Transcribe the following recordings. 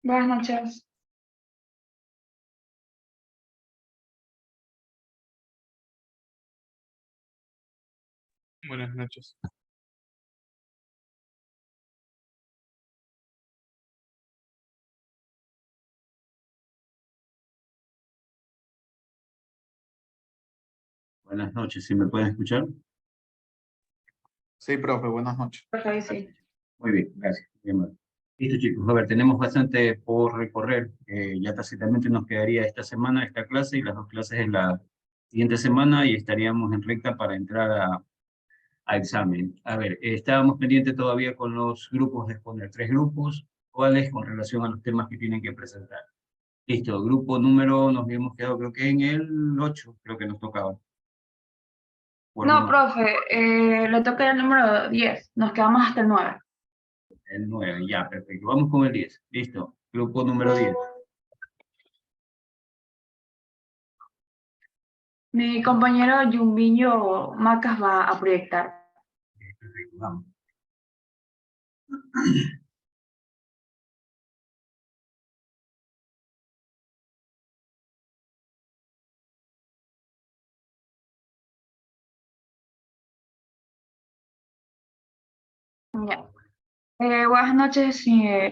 Buenas noches. Buenas noches. Buenas noches, ¿sí me pueden escuchar? Sí, profe, buenas noches. Profe, sí. Muy bien, gracias. Bien, bueno. Listo, chicos. A ver, tenemos bastante por recorrer. Ya tácitamente nos quedaría esta semana esta clase y las dos clases en la siguiente semana y estaríamos en recta para entrar a examen. A ver, estábamos pendientes todavía con los grupos de exponer. 3 grupos, ¿cuáles? Con relación a los temas que tienen que presentar. Listo, grupo número, nos habíamos quedado creo que en el 8, creo que nos tocaba. No, profe, le toca el número 10. Nos quedamos hasta el 9. El 9, ya, perfecto. Vamos con el 10. Listo. Grupo número 10. Mi compañero Yumbiño Macas va a proyectar. Perfecto, vamos. Ya. Buenas noches,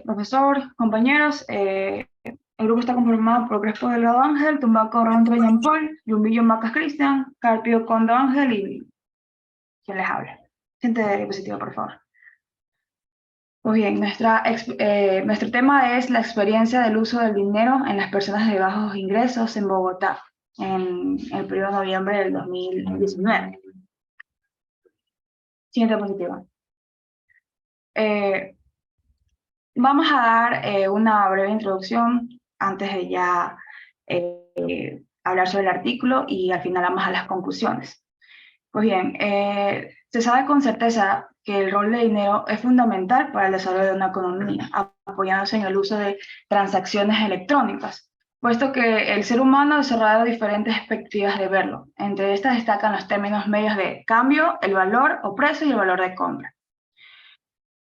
profesor, compañeros. El grupo está conformado por Crespo Delgado Ángel, Tumbaco Ronto Jean Paul, Yumbillo Macas Cristian, Carpio Condo Ángel y quien les habla. Siente diapositiva, por favor. Pues bien, nuestro tema es la experiencia del uso del dinero en las personas de bajos ingresos en Bogotá en el periodo de noviembre del 2019. Siguiente diapositiva. Vamos a dar una breve introducción antes de ya hablar sobre el artículo y al final vamos a las conclusiones. Pues bien, se sabe con certeza que el rol de dinero es fundamental para el desarrollo de una economía, apoyándose en el uso de transacciones electrónicas, puesto que el ser humano ha desarrollado diferentes perspectivas de verlo. Entre estas destacan los términos medios de cambio, el valor o precio y el valor de compra.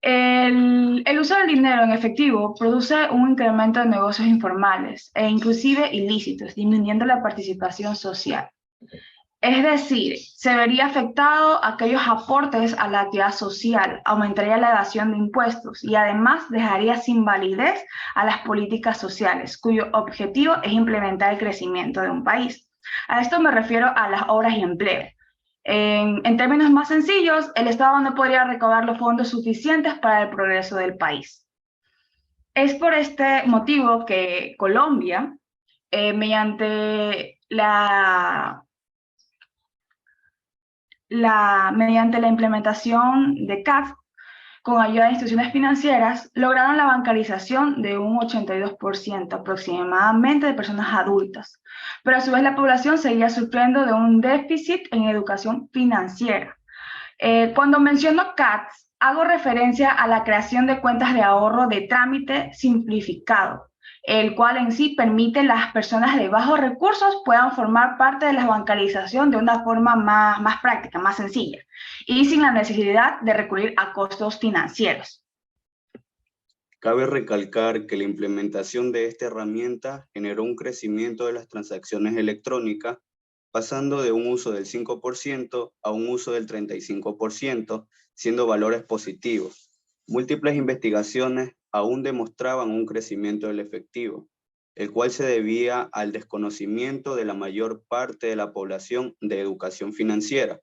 El uso del dinero en efectivo produce un incremento de negocios informales e inclusive ilícitos, disminuyendo la participación social. Es decir, se vería afectado aquellos aportes a la actividad social, aumentaría la evasión de impuestos y además dejaría sin validez a las políticas sociales, cuyo objetivo es implementar el crecimiento de un país. A esto me refiero a las obras y empleo. En términos más sencillos, el Estado no podría recaudar los fondos suficientes para el progreso del país. Es por este motivo que Colombia, mediante la implementación de CAF, con ayuda de instituciones financieras, lograron la bancarización de un 82% aproximadamente de personas adultas, pero a su vez la población seguía sufriendo de un déficit en educación financiera. Cuando menciono CATS, hago referencia a la creación de cuentas de ahorro de trámite simplificado, el cual en sí permite que las personas de bajos recursos puedan formar parte de la bancarización de una forma más práctica, más sencilla, y sin la necesidad de recurrir a costos financieros. Cabe recalcar que la implementación de esta herramienta generó un crecimiento de las transacciones electrónicas, pasando de un uso del 5% a un uso del 35%, siendo valores positivos. Múltiples investigaciones aún demostraban un crecimiento del efectivo, el cual se debía al desconocimiento de la mayor parte de la población de educación financiera,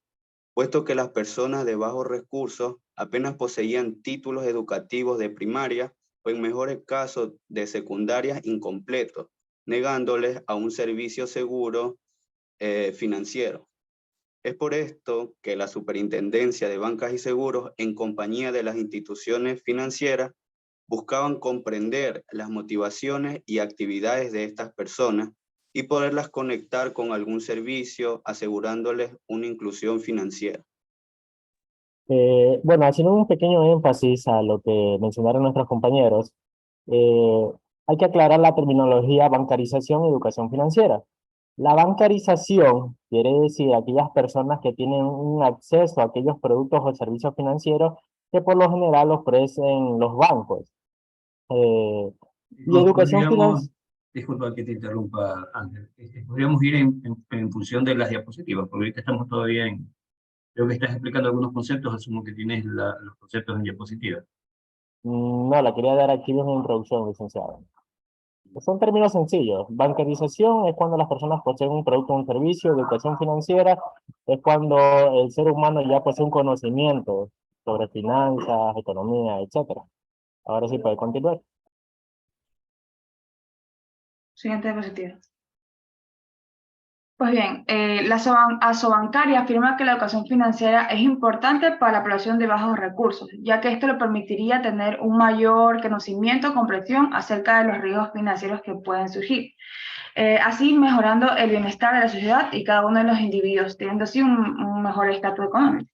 puesto que las personas de bajos recursos apenas poseían títulos educativos de primaria o en mejores casos de secundaria incompletos, negándoles a un servicio seguro financiero. Es por esto que la Superintendencia de Bancas y Seguros, en compañía de las instituciones financieras, buscaban comprender las motivaciones y actividades de estas personas y poderlas conectar con algún servicio, asegurándoles una inclusión financiera. Bueno, haciendo un pequeño énfasis a lo que mencionaron nuestros compañeros, hay que aclarar la terminología bancarización y educación financiera. La bancarización quiere decir aquellas personas que tienen un acceso a aquellos productos o servicios financieros que por lo general ofrecen los bancos. Y educación Podríamos, disculpa que te interrumpa, Ángel, podríamos ir en función de las diapositivas, porque ahorita estamos todavía en, creo que estás explicando algunos conceptos, asumo que tienes los conceptos en diapositivas. No, la quería dar aquí en una introducción, licenciado. Son términos sencillos. Bancarización es cuando las personas poseen un producto o un servicio. Educación financiera es cuando el ser humano ya posee un conocimiento sobre finanzas, economía, etcétera. Ahora sí puede continuar. Siguiente diapositiva. Pues bien, la Asobancaria afirma que la educación financiera es importante para la población de bajos recursos, ya que esto le permitiría tener un mayor conocimiento, comprensión acerca de los riesgos financieros que pueden surgir. Así mejorando el bienestar de la sociedad y cada uno de los individuos, teniendo así un mejor estatus económico.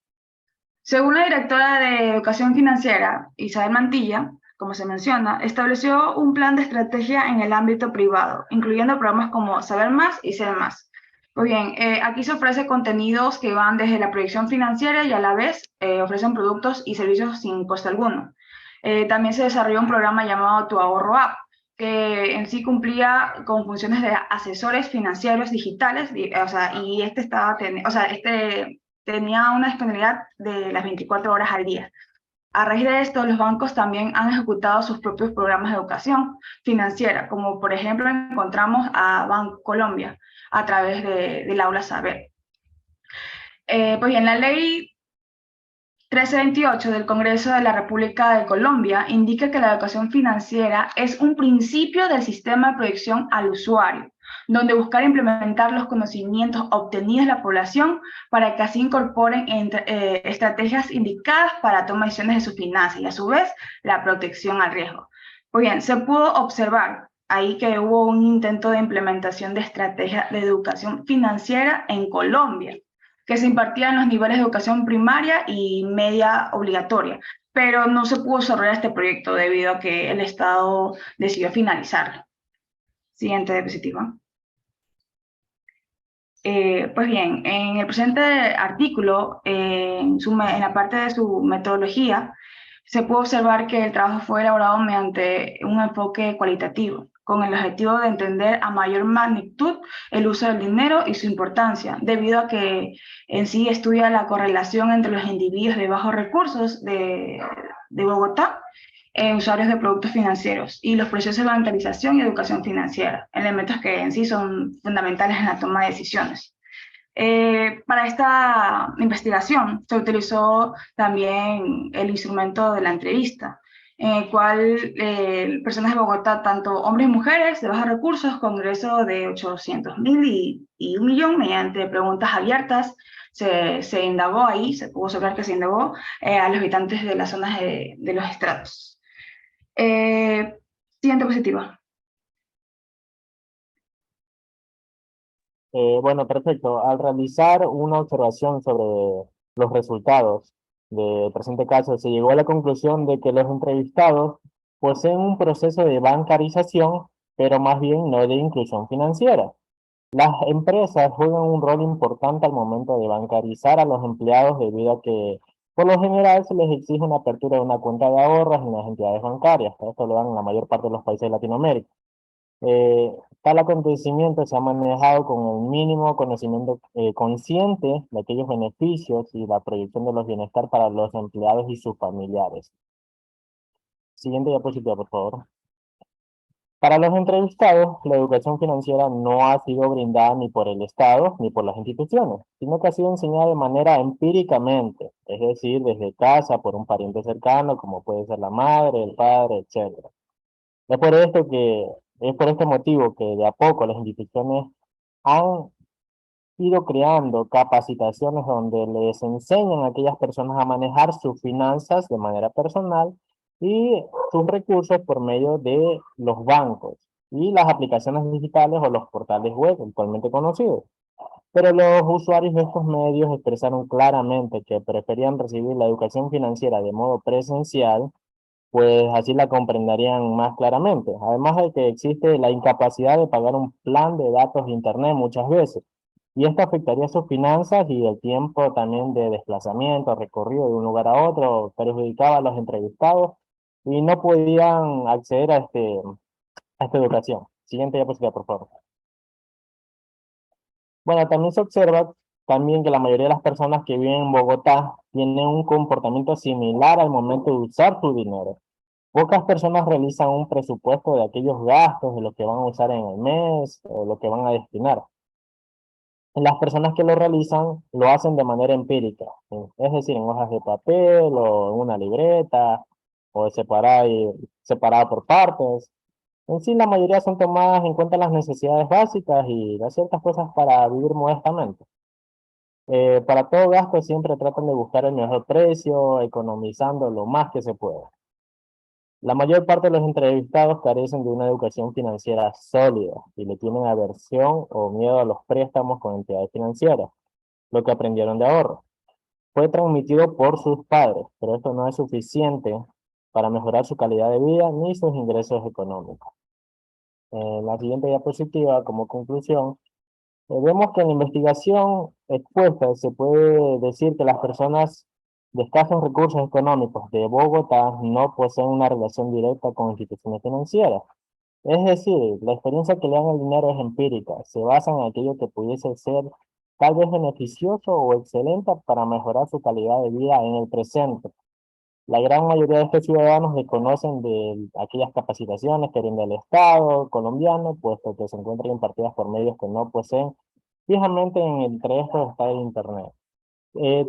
Según la directora de Educación Financiera, Isabel Mantilla, como se menciona, estableció un plan de estrategia en el ámbito privado, incluyendo programas como Saber Más y Ser Más. Pues bien, aquí se ofrece contenidos que van desde la proyección financiera y a la vez ofrecen productos y servicios sin costo alguno. También se desarrolló un programa llamado Tu Ahorro App, que en sí cumplía con funciones de asesores financieros digitales, y este tenía una disponibilidad de las 24 horas al día. A raíz de esto, los bancos también han ejecutado sus propios programas de educación financiera, como por ejemplo encontramos a Bancolombia a través del Aula Saber. Pues bien, la ley 1328 del Congreso de la República de Colombia indica que la educación financiera es un principio del sistema de proyección al usuario, donde buscar implementar los conocimientos obtenidos de la población para que así incorporen estrategias indicadas para tomar decisiones de sus finanzas y a su vez la protección al riesgo. Pues bien, se pudo observar ahí que hubo un intento de implementación de estrategias de educación financiera en Colombia, que se impartía en los niveles de educación primaria y media obligatoria, pero no se pudo desarrollar este proyecto debido a que el Estado decidió finalizarlo. Siguiente diapositiva. Pues bien, en el presente artículo, en la parte de su metodología, se puede observar que el trabajo fue elaborado mediante un enfoque cualitativo, con el objetivo de entender a mayor magnitud el uso del dinero y su importancia, debido a que en sí estudia la correlación entre los individuos de bajos recursos de Bogotá, usuarios de productos financieros, y los procesos de bancarización y educación financiera, elementos que en sí son fundamentales en la toma de decisiones. Para esta investigación se utilizó también el instrumento de la entrevista, en el cual personas de Bogotá, tanto hombres y mujeres de bajos recursos, con ingreso de 800.000 y 1 millón, mediante preguntas abiertas, se indagó ahí, se pudo observar que se indagó a los habitantes de las zonas de los estratos. Siguiente diapositiva. Bueno, perfecto. Al realizar una observación sobre los resultados del presente caso, se llegó a la conclusión de que los entrevistados poseen un proceso de bancarización, pero más bien no de inclusión financiera. Las empresas juegan un rol importante al momento de bancarizar a los empleados debido a que, por lo general, se les exige una apertura de una cuenta de ahorros en las entidades bancarias. Esto lo dan en la mayor parte de los países de Latinoamérica. Tal acontecimiento se ha manejado con el mínimo conocimiento consciente de aquellos beneficios y la proyección de los bienestar para los empleados y sus familiares. Siguiente diapositiva, por favor. Para los entrevistados, la educación financiera no ha sido brindada ni por el Estado ni por las instituciones, sino que ha sido enseñada de manera empíricamente, es decir, desde casa, por un pariente cercano, como puede ser la madre, el padre, etc. Es por este motivo que de a poco las instituciones han ido creando capacitaciones donde les enseñan a aquellas personas a manejar sus finanzas de manera personal y sus recursos por medio de los bancos y las aplicaciones digitales o los portales web actualmente conocidos. Pero los usuarios de estos medios expresaron claramente que preferían recibir la educación financiera de modo presencial, pues así la comprenderían más claramente. Además de que existe la incapacidad de pagar un plan de datos de internet muchas veces, y esto afectaría sus finanzas y el tiempo también de desplazamiento, recorrido de un lugar a otro, perjudicaba a los entrevistados y no podían acceder a esta educación. Siguiente diapositiva, por favor. Bueno, también se observa también que la mayoría de las personas que viven en Bogotá tienen un comportamiento similar al momento de usar su dinero. Pocas personas realizan un presupuesto de aquellos gastos, de lo que van a usar en el mes, o lo que van a destinar. Las personas que lo realizan lo hacen de manera empírica, es decir, en hojas de papel o en una libreta, o separada por partes. En sí, la mayoría son tomadas en cuenta las necesidades básicas y las ciertas cosas para vivir modestamente. Para todo gasto siempre tratan de buscar el mejor precio, economizando lo más que se pueda. La mayor parte de los entrevistados carecen de una educación financiera sólida y le tienen aversión o miedo a los préstamos con entidades financieras, lo que aprendieron de ahorro. Fue transmitido por sus padres, pero esto no es suficiente para mejorar su calidad de vida ni sus ingresos económicos. En la siguiente diapositiva, como conclusión, vemos que en la investigación expuesta se puede decir que las personas de escasos recursos económicos de Bogotá no poseen una relación directa con instituciones financieras. Es decir, la experiencia que le dan al dinero es empírica, se basa en aquello que pudiese ser tal vez beneficioso o excelente para mejorar su calidad de vida en el presente. La gran mayoría de estos ciudadanos desconocen de aquellas capacitaciones que brinda el Estado colombiano, puesto que se encuentran impartidas por medios que no poseen. Fijamente entre estos está el Internet.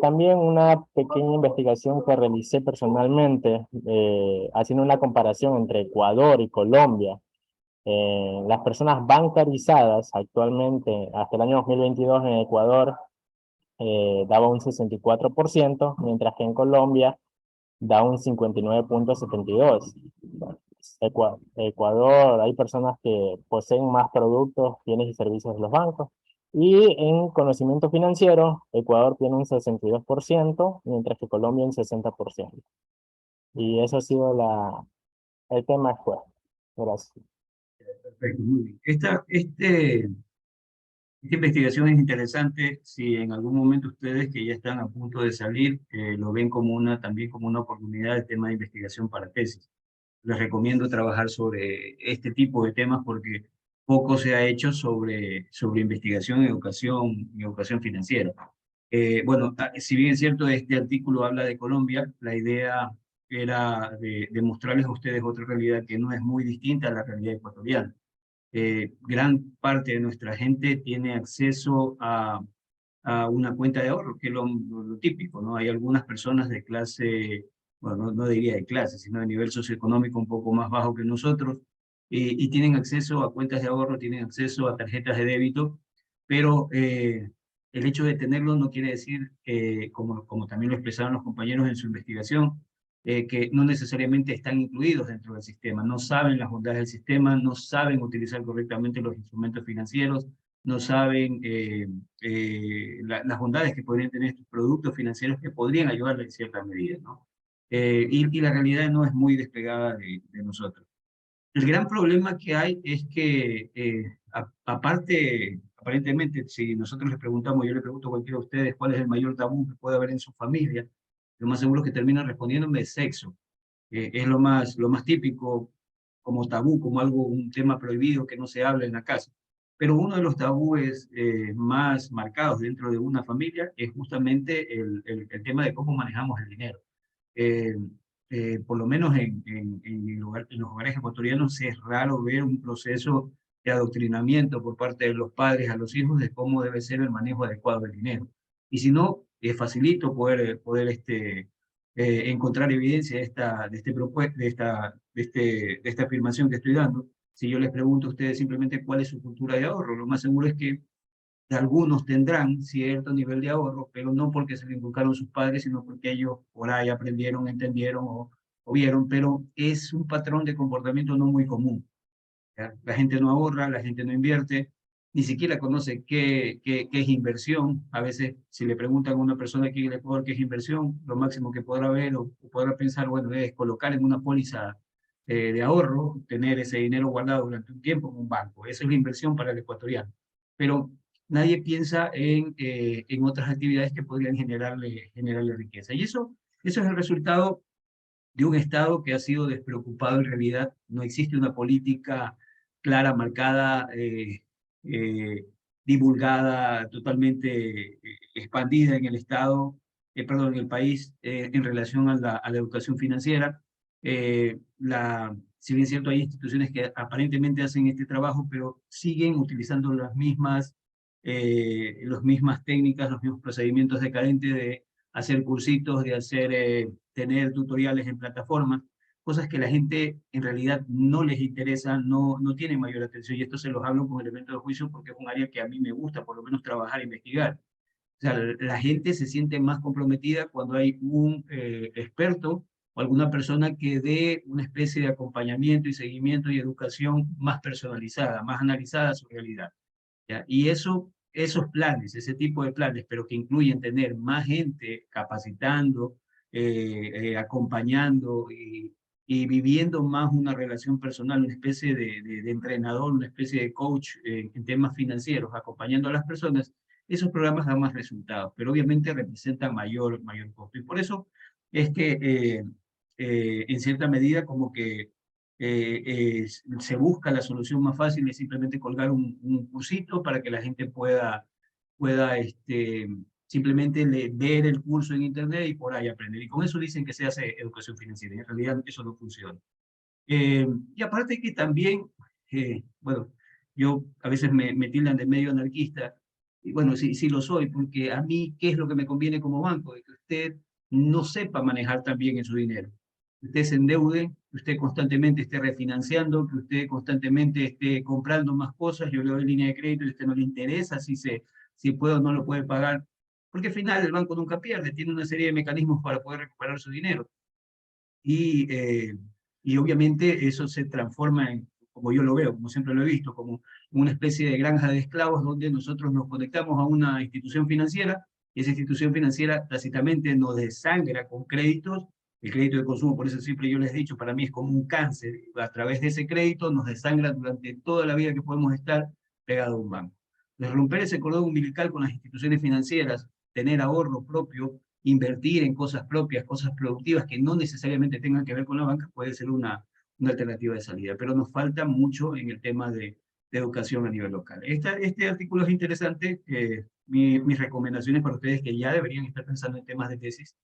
También una pequeña investigación que realicé personalmente, haciendo una comparación entre Ecuador y Colombia. Las personas bancarizadas actualmente, hasta el año 2022 en Ecuador, daba un 64%, mientras que en Colombia da un 59,72. Ecuador, hay personas que poseen más productos, bienes y servicios de los bancos. Y en conocimiento financiero, Ecuador tiene un 62%, mientras que Colombia un 60%. Y eso ha sido el tema actual. Gracias. Perfecto, muy bien. Esta investigación es interesante si en algún momento ustedes que ya están a punto de salir lo ven como también como una oportunidad de tema de investigación para tesis. Les recomiendo trabajar sobre este tipo de temas porque poco se ha hecho sobre investigación en educación financiera. Bueno, si bien es cierto, este artículo habla de Colombia, la idea era de mostrarles a ustedes otra realidad que no es muy distinta a la realidad ecuatoriana. Gran parte de nuestra gente tiene acceso a una cuenta de ahorro, que es lo típico, ¿no? Hay algunas personas de clase, bueno, no diría de clase, sino de nivel socioeconómico un poco más bajo que nosotros, y tienen acceso a cuentas de ahorro, tienen acceso a tarjetas de débito, pero el hecho de tenerlo no quiere decir, como también lo expresaron los compañeros en su investigación, que no necesariamente están incluidos dentro del sistema, no saben las bondades del sistema, no saben utilizar correctamente los instrumentos financieros, no saben las bondades que podrían tener estos productos financieros que podrían ayudarle en cierta medida, ¿no? Y la realidad no es muy despegada de nosotros. El gran problema que hay es que, aparentemente, si nosotros les preguntamos, yo le pregunto a cualquiera de ustedes cuál es el mayor tabú que puede haber en su familia, lo más seguro es que terminan respondiéndome es sexo. Es lo más típico como tabú, como un tema prohibido que no se habla en la casa. Pero uno de los tabúes más marcados dentro de una familia es justamente el tema de cómo manejamos el dinero. Eh, por lo menos en los hogares ecuatorianos es raro ver un proceso de adoctrinamiento por parte de los padres a los hijos de cómo debe ser el manejo adecuado del dinero. Y si no, es facilito poder encontrar evidencia de esta afirmación que estoy dando. Si yo les pregunto a ustedes simplemente cuál es su cultura de ahorro, lo más seguro es que algunos tendrán cierto nivel de ahorro, pero no porque se le inculcaron sus padres, sino porque ellos por ahí aprendieron, entendieron o vieron, pero es un patrón de comportamiento no muy común. ¿Ya? La gente no ahorra, la gente no invierte, ni siquiera conoce qué es inversión. A veces, si le preguntan a una persona aquí en el Ecuador qué es inversión, lo máximo que podrá ver o podrá pensar, bueno, es colocar en una póliza de ahorro, tener ese dinero guardado durante un tiempo en un banco. Esa es la inversión para el ecuatoriano. Pero nadie piensa en otras actividades que podrían generarle riqueza. Y eso es el resultado de un Estado que ha sido despreocupado en realidad. No existe una política clara, marcada, divulgada, totalmente expandida en el Estado, perdón, en el país en relación a la educación financiera. Si bien es cierto, hay instituciones que aparentemente hacen este trabajo, pero siguen utilizando las mismas técnicas, los mismos procedimientos decadentes de hacer cursitos, de tener tutoriales en plataformas, cosas que la gente en realidad no les interesa, no tiene mayor atención, y esto se los hablo con elementos de juicio porque es un área que a mí me gusta, por lo menos trabajar e investigar. O sea, la gente se siente más comprometida cuando hay un experto o alguna persona que dé una especie de acompañamiento y seguimiento y educación más personalizada, más analizada a su realidad, ¿ya? Y esos planes, ese tipo de planes, pero que incluyen tener más gente capacitando, acompañando y viviendo más una relación personal, una especie de entrenador, una especie de coach en temas financieros, acompañando a las personas, esos programas dan más resultados, pero obviamente representan mayor costo. Y por eso es que en cierta medida como que se busca la solución más fácil, es simplemente colgar un cursito para que la gente pueda simplemente ver el curso en internet y por ahí aprender. Y con eso dicen que se hace educación financiera. Y en realidad eso no funciona. Y aparte que también, bueno, yo a veces me tildan de medio anarquista, y bueno, sí lo soy, porque a mí, ¿qué es lo que me conviene como banco? De que usted no sepa manejar tan bien en su dinero. Que usted se endeude, que usted constantemente esté refinanciando, que usted constantemente esté comprando más cosas, yo le doy línea de crédito y a usted no le interesa si puede o no lo puede pagar, porque al final el banco nunca pierde, tiene una serie de mecanismos para poder recuperar su dinero. Y obviamente eso se transforma en, como yo lo veo, como siempre lo he visto, como una especie de granja de esclavos donde nosotros nos conectamos a una institución financiera y esa institución financiera tácitamente nos desangra con créditos. El crédito de consumo, por eso siempre yo les he dicho, para mí es como un cáncer. A través de ese crédito nos desangra durante toda la vida que podemos estar pegados a un banco. Entonces, romper ese cordón umbilical con las instituciones financieras, tener ahorro propio, invertir en cosas propias, cosas productivas que no necesariamente tengan que ver con la banca, puede ser una alternativa de salida, pero nos falta mucho en el tema de educación a nivel local. Este artículo es interesante, mis recomendaciones para ustedes que ya deberían estar pensando en temas de tesis,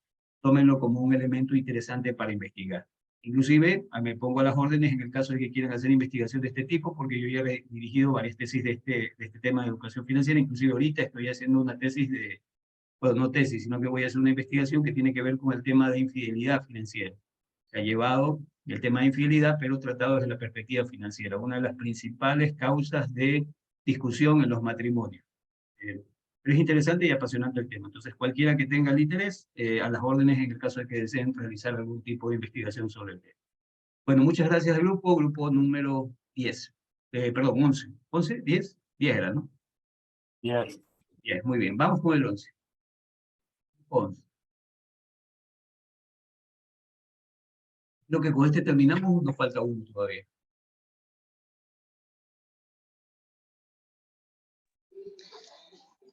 tómenlo como un elemento interesante para investigar. Inclusive, me pongo a las órdenes en el caso de que quieran hacer investigación de este tipo, porque yo ya he dirigido varias tesis de este tema de educación financiera, inclusive ahorita estoy haciendo una tesis bueno, no tesis, sino que voy a hacer una investigación que tiene que ver con el tema de infidelidad financiera. Se ha llevado el tema de infidelidad, pero tratado desde la perspectiva financiera, una de las principales causas de discusión en los matrimonios. Pero es interesante y apasionante el tema. Entonces, cualquiera que tenga el interés, a las órdenes en el caso de que deseen realizar algún tipo de investigación sobre el tema. Bueno, muchas gracias al grupo número 10. Perdón, 11. ¿11? ¿10? 10 era, ¿no? 10. 10, muy bien. Vamos con el 11. 11. Lo que con este terminamos, nos falta uno todavía.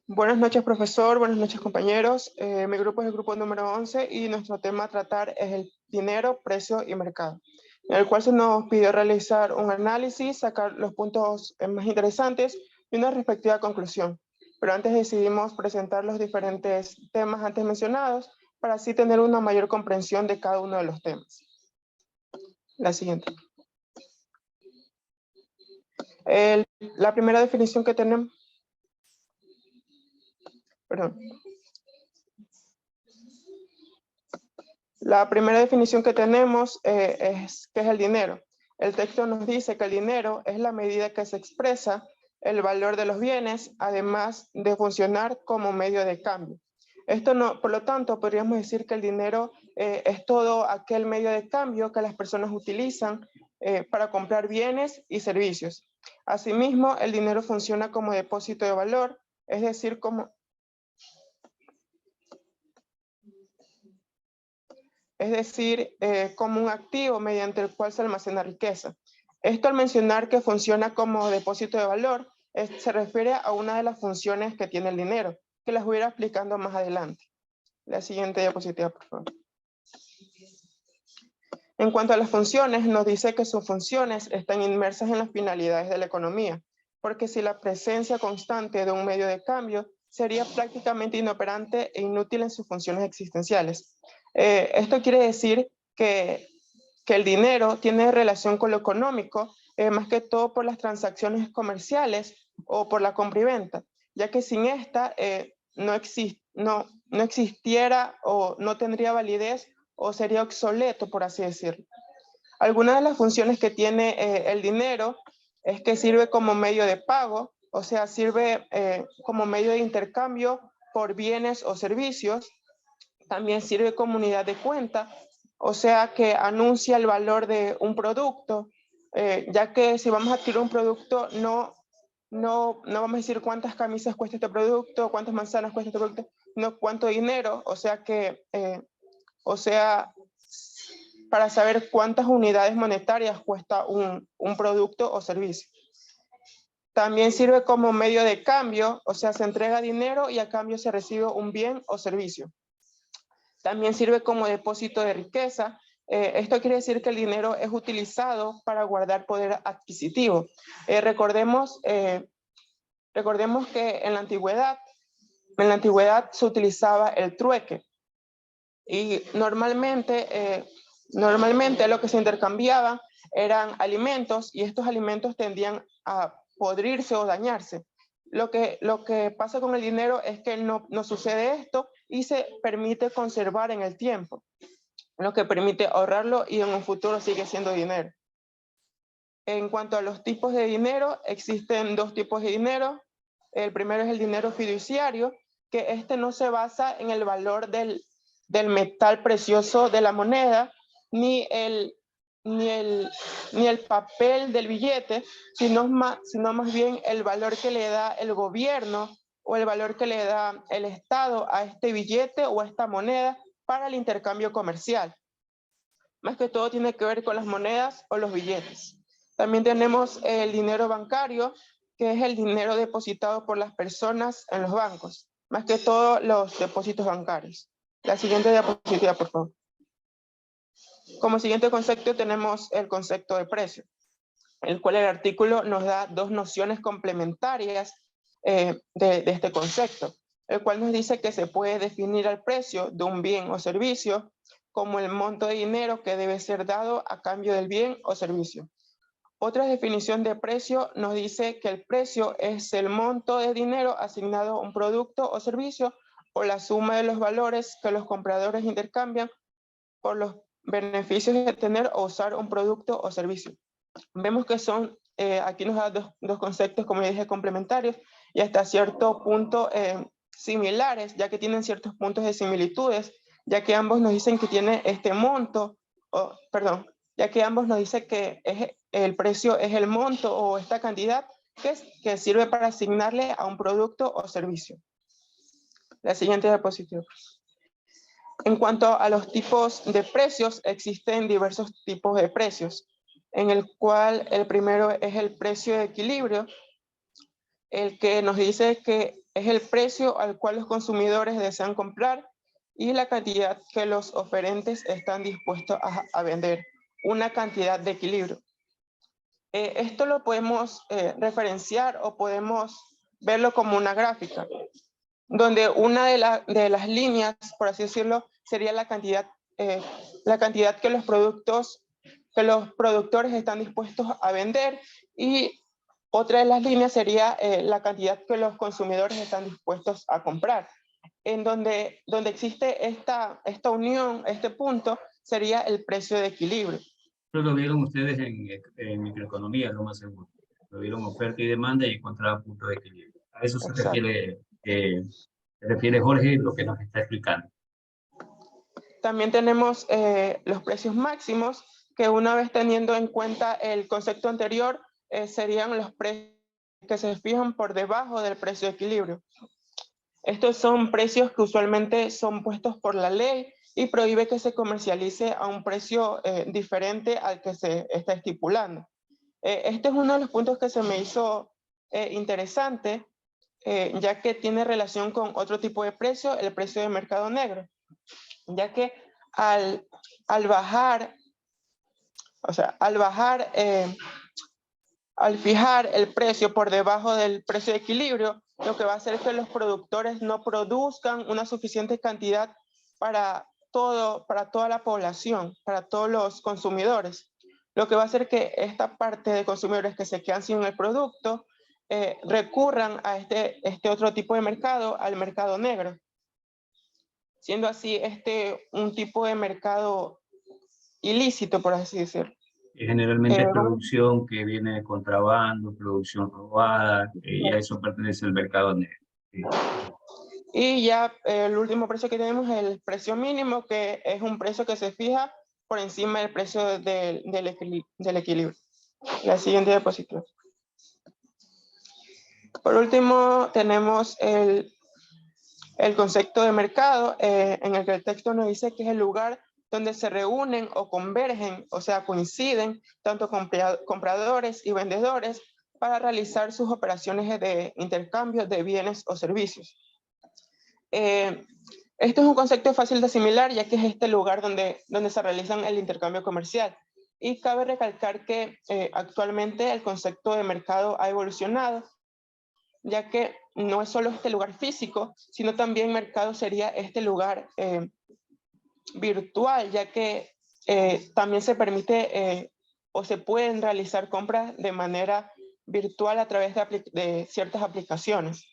Buenas noches, profesor. Buenas noches, compañeros. Mi grupo es el grupo número 11 y nuestro tema a tratar es el dinero, precio y mercado, en el cual se nos pidió realizar un análisis, sacar los puntos más interesantes y una respectiva conclusión. Pero antes decidimos presentar los diferentes temas antes mencionados para así tener una mayor comprensión de cada uno de los temas. La siguiente. La primera definición que tenemos... Perdón. La primera definición que tenemos es ¿qué es el dinero? El texto nos dice que el dinero es la medida que se expresa el valor de los bienes, además de funcionar como medio de cambio. Esto no, por lo tanto, podríamos decir que el dinero es todo aquel medio de cambio que las personas utilizan para comprar bienes y servicios. Asimismo, el dinero funciona como depósito de valor, es decir, como un activo mediante el cual se almacena riqueza. Esto, al mencionar que funciona como depósito de valor, se refiere a una de las funciones que tiene el dinero, que las voy a ir explicando más adelante. La siguiente diapositiva, por favor. En cuanto a las funciones, nos dice que sus funciones están inmersas en las finalidades de la economía, porque si la presencia constante de un medio de cambio sería prácticamente inoperante e inútil en sus funciones existenciales. Esto quiere decir que el dinero tiene relación con lo económico, más que todo por las transacciones comerciales o por la compra y venta, ya que sin esta no existiera o no tendría validez o sería obsoleto, por así decirlo. Algunas de las funciones que tiene el dinero es que sirve como medio de pago, o sea, sirve como medio de intercambio por bienes o servicios. También sirve como unidad de cuenta, o sea, que anuncia el valor de un producto, ya que si vamos a adquirir un producto, no vamos a decir cuántas camisas cuesta este producto, cuántas manzanas cuesta este producto, no cuánto dinero, o sea, para saber cuántas unidades monetarias cuesta un producto o servicio. También sirve como medio de cambio, o sea, se entrega dinero y a cambio se recibe un bien o servicio. También sirve como depósito de riqueza. Esto quiere decir que el dinero es utilizado para guardar poder adquisitivo. Recordemos que en la antigüedad se utilizaba el trueque. Y normalmente lo que se intercambiaba eran alimentos y estos alimentos tendían a podrirse o dañarse. Lo que pasa con el dinero es que no sucede esto y se permite conservar en el tiempo, lo que permite ahorrarlo y en un futuro sigue siendo dinero. En cuanto a los tipos de dinero, existen dos tipos de dinero. El primero es el dinero fiduciario, que este no se basa en el valor del metal precioso de la moneda, ni el papel del billete, sino más bien el valor que le da el gobierno o el valor que le da el Estado a este billete o a esta moneda para el intercambio comercial. Más que todo tiene que ver con las monedas o los billetes. También tenemos el dinero bancario, que es el dinero depositado por las personas en los bancos, más que todo los depósitos bancarios. La siguiente diapositiva, por favor. Como siguiente concepto tenemos el concepto de precio, el cual el artículo nos da dos nociones complementarias de este concepto, el cual nos dice que se puede definir el precio de un bien o servicio como el monto de dinero que debe ser dado a cambio del bien o servicio. Otra definición de precio nos dice que el precio es el monto de dinero asignado a un producto o servicio o la suma de los valores que los compradores intercambian por los beneficios de tener o usar un producto o servicio. Vemos que son, aquí nos da dos conceptos, como dije, complementarios y hasta cierto punto similares, ya que tienen ciertos puntos de similitudes, ya que ambos nos dicen que tiene este monto, ya que ambos nos dicen que el precio es el monto o esta cantidad que sirve para asignarle a un producto o servicio. La siguiente diapositiva. En cuanto a los tipos de precios, existen diversos tipos de precios, en el cual el primero es el precio de equilibrio, el que nos dice que es el precio al cual los consumidores desean comprar y la cantidad que los oferentes están dispuestos a vender, una cantidad de equilibrio. Esto lo podemos referenciar o podemos verlo como una gráfica, donde una de las líneas, por así decirlo, sería la cantidad que los productores están dispuestos a vender, y otra de las líneas sería la cantidad que los consumidores están dispuestos a comprar. En donde existe esta unión, este punto, sería el precio de equilibrio. Eso lo vieron ustedes en microeconomía, lo más seguro. Lo vieron oferta y demanda y encontraban punto de equilibrio. A eso se refiere Jorge, lo que nos está explicando. También tenemos los precios máximos, que una vez teniendo en cuenta el concepto anterior, serían los precios que se fijan por debajo del precio de equilibrio. Estos son precios que usualmente son puestos por la ley y prohíbe que se comercialice a un precio diferente al que se está estipulando. Este es uno de los puntos que se me hizo interesante, ya que tiene relación con otro tipo de precio, el precio de mercado negro, ya que al bajar O sea, al fijar el precio por debajo del precio de equilibrio, lo que va a hacer es que los productores no produzcan una suficiente cantidad para toda la población, para todos los consumidores. Lo que va a hacer que esta parte de consumidores que se quedan sin el producto recurran a este otro tipo de mercado, al mercado negro. Siendo así un tipo de mercado ilícito, por así decirlo. Generalmente es producción que viene de contrabando, producción robada, y a eso pertenece el mercado negro. Sí. Y ya el último precio que tenemos es el precio mínimo, que es un precio que se fija por encima del precio del equilibrio. La siguiente diapositiva. Por último, tenemos el concepto de mercado, en el que el texto nos dice que es el lugar donde se reúnen o convergen, o sea, coinciden tanto compradores y vendedores para realizar sus operaciones de intercambio de bienes o servicios. Esto es un concepto fácil de asimilar, ya que es este lugar donde se realizan el intercambio comercial. Y cabe recalcar que actualmente el concepto de mercado ha evolucionado, ya que no es solo este lugar físico, sino también mercado sería este lugar virtual, ya que también se permite o se pueden realizar compras de manera virtual a través de ciertas aplicaciones.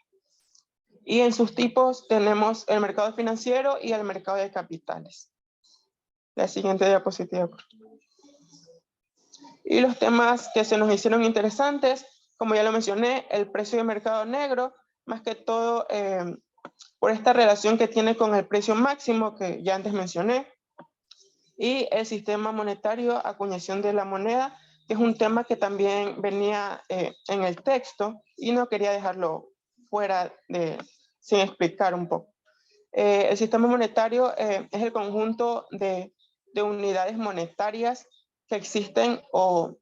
Y en sus tipos tenemos el mercado financiero y el mercado de capitales. La siguiente diapositiva. Y los temas que se nos hicieron interesantes, como ya lo mencioné, el precio de mercado negro, más que todo por esta relación que tiene con el precio máximo que ya antes mencioné, y el sistema monetario, acuñación de la moneda, que es un tema que también venía en el texto y no quería dejarlo fuera sin explicar un poco. El sistema monetario es el conjunto de unidades monetarias que existen o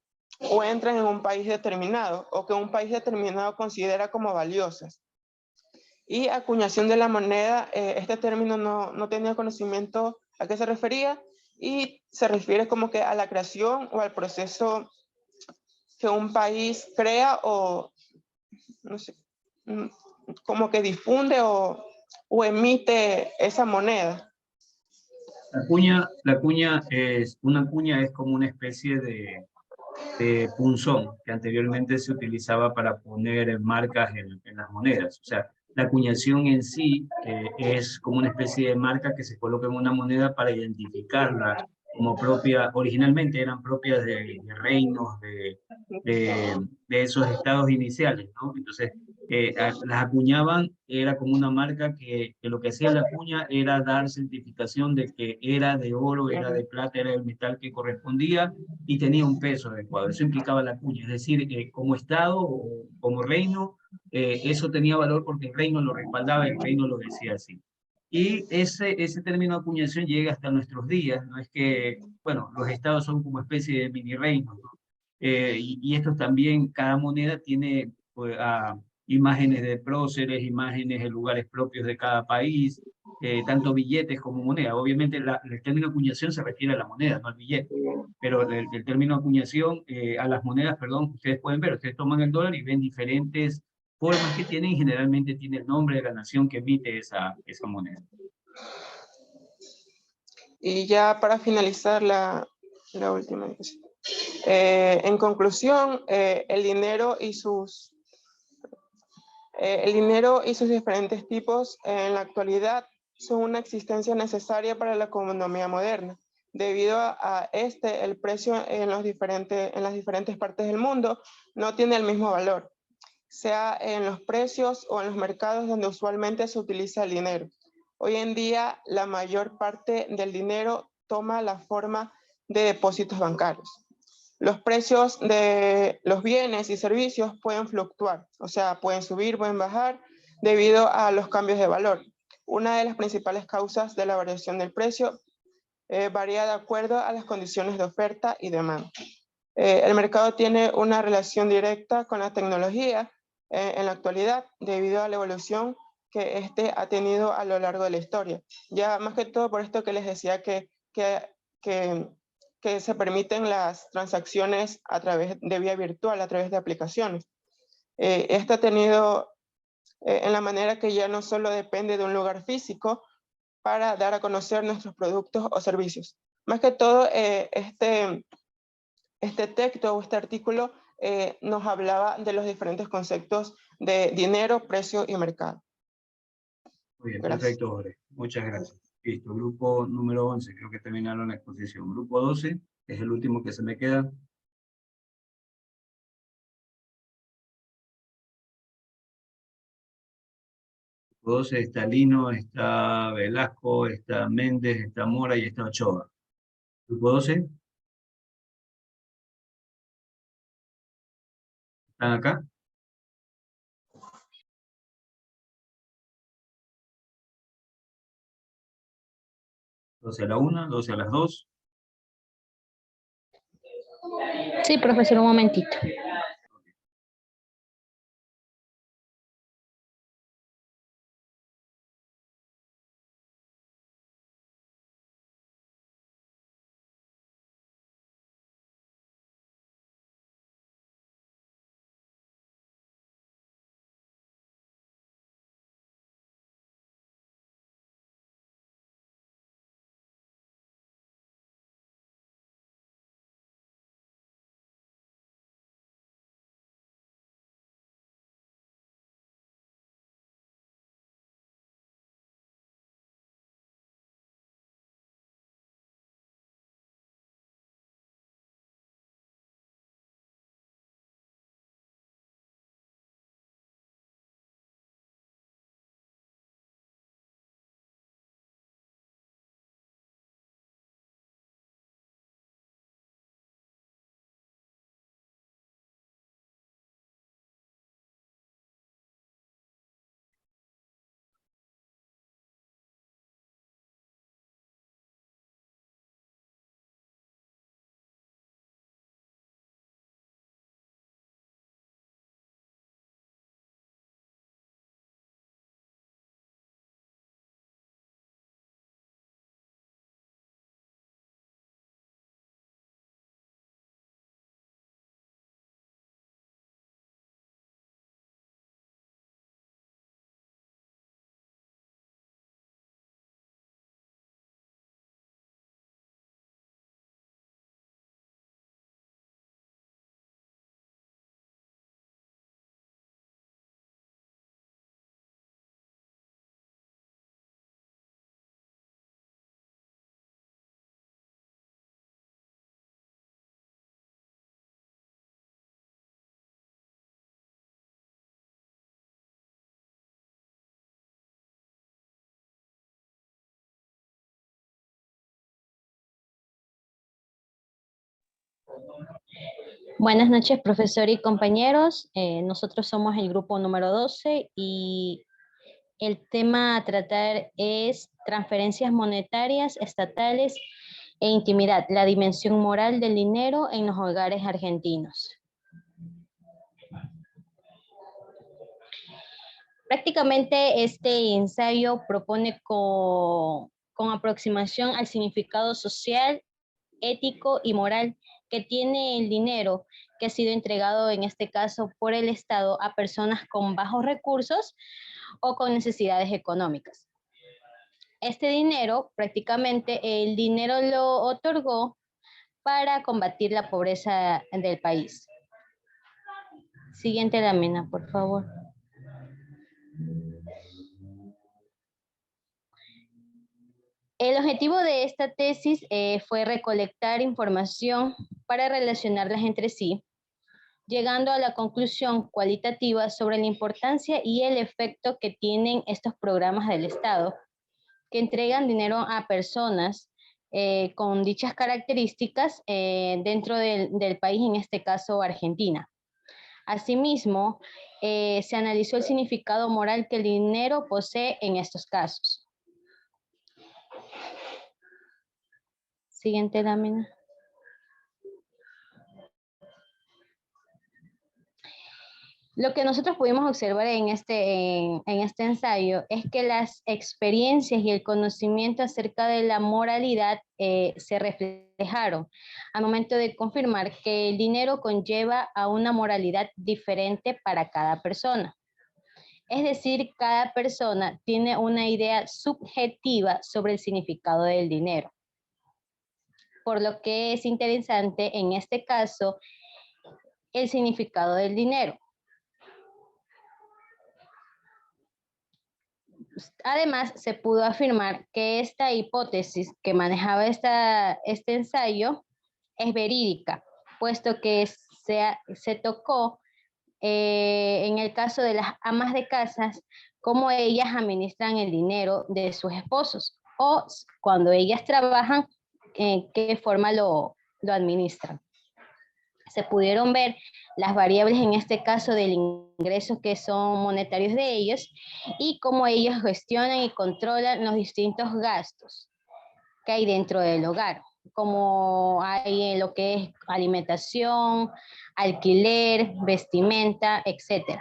entran en un país determinado o que un país determinado considera como valiosas. Y acuñación de la moneda, este término no tenía conocimiento a qué se refería y se refiere como que a la creación o al proceso que un país crea o, no sé, como que difunde o emite esa moneda. La cuña es como una especie de punzón que anteriormente se utilizaba para poner marcas en las monedas. O sea, la acuñación en sí es como una especie de marca que se coloca en una moneda para identificarla como propia. Originalmente eran propias de reinos, de esos estados iniciales, ¿no? Entonces, las acuñaban, era como una marca que lo que hacía la cuña era dar certificación de que era de oro, era de plata, era el metal que correspondía y tenía un peso adecuado. Eso implicaba la cuña, es decir, como Estado o como reino, eso tenía valor porque el reino lo respaldaba, el reino lo decía así. Y ese término acuñación llega hasta nuestros días, no es que, bueno, los estados son como especie de mini reinos, ¿no? Y estos también, cada moneda tiene pues, imágenes de próceres, imágenes de lugares propios de cada país, tanto billetes como moneda. Obviamente el término acuñación se refiere a la moneda, no al billete, pero el término acuñación, a las monedas, perdón, ustedes pueden ver, ustedes toman el dólar y ven diferentes formas que tienen y generalmente tiene el nombre de la nación que emite esa moneda. Y ya para finalizar la última diapositiva. En conclusión, el dinero y sus diferentes tipos en la actualidad son una existencia necesaria para la economía moderna. Debido a el precio en las diferentes partes del mundo no tiene el mismo valor, sea en los precios o en los mercados donde usualmente se utiliza el dinero. Hoy en día, la mayor parte del dinero toma la forma de depósitos bancarios. Los precios de los bienes y servicios pueden fluctuar, o sea, pueden subir, pueden bajar debido a los cambios de valor. Una de las principales causas de la variación del precio varía de acuerdo a las condiciones de oferta y demanda. El mercado tiene una relación directa con la tecnología en la actualidad debido a la evolución que este ha tenido a lo largo de la historia. Ya más que todo por esto que les decía que que se permiten las transacciones a través de vía virtual, a través de aplicaciones. Esto ha tenido en la manera que ya no solo depende de un lugar físico para dar a conocer nuestros productos o servicios. Más que todo, este texto o este artículo nos hablaba de los diferentes conceptos de dinero, precio y mercado. Muy bien, Gracias. perfecto, Jorge. Muchas gracias. Listo, grupo número 11, creo que terminaron la exposición. Grupo 12, es el último que se me queda. Grupo 12 está Lino, está Velasco, está Méndez, está Mora y está Ochoa. Grupo 12, ¿están acá? 12 a la 1, 12 a las 2. Sí, profesor, un momentito. Buenas noches, profesor y compañeros. Nosotros somos el grupo número 12 y el tema a tratar es transferencias monetarias estatales e intimidad, la dimensión moral del dinero en los hogares argentinos. Prácticamente este ensayo propone con aproximación al significado social, ético y moral que tiene el dinero que ha sido entregado en este caso por el Estado a personas con bajos recursos o con necesidades económicas. Este dinero, prácticamente el dinero lo otorgó para combatir la pobreza del país. Siguiente lámina, por favor. El objetivo de esta tesis fue recolectar información para relacionarlas entre sí, llegando a la conclusión cualitativa sobre la importancia y el efecto que tienen estos programas del Estado, que entregan dinero a personas con dichas características dentro del país, en este caso Argentina. Asimismo, se analizó el significado moral que el dinero posee en estos casos. Siguiente lámina. Lo que nosotros pudimos observar en este ensayo es que las experiencias y el conocimiento acerca de la moralidad se reflejaron al momento de confirmar que el dinero conlleva a una moralidad diferente para cada persona. Es decir, cada persona tiene una idea subjetiva sobre el significado del dinero. Por lo que es interesante en este caso el significado del dinero. Además, se pudo afirmar que esta hipótesis que manejaba este ensayo es verídica, puesto que se tocó en el caso de las amas de casas, cómo ellas administran el dinero de sus esposos, o cuando ellas trabajan, en qué forma lo administran. Se pudieron ver las variables en este caso del ingreso que son monetarios de ellos y cómo ellos gestionan y controlan los distintos gastos que hay dentro del hogar, como hay en lo que es alimentación, alquiler, vestimenta, etc.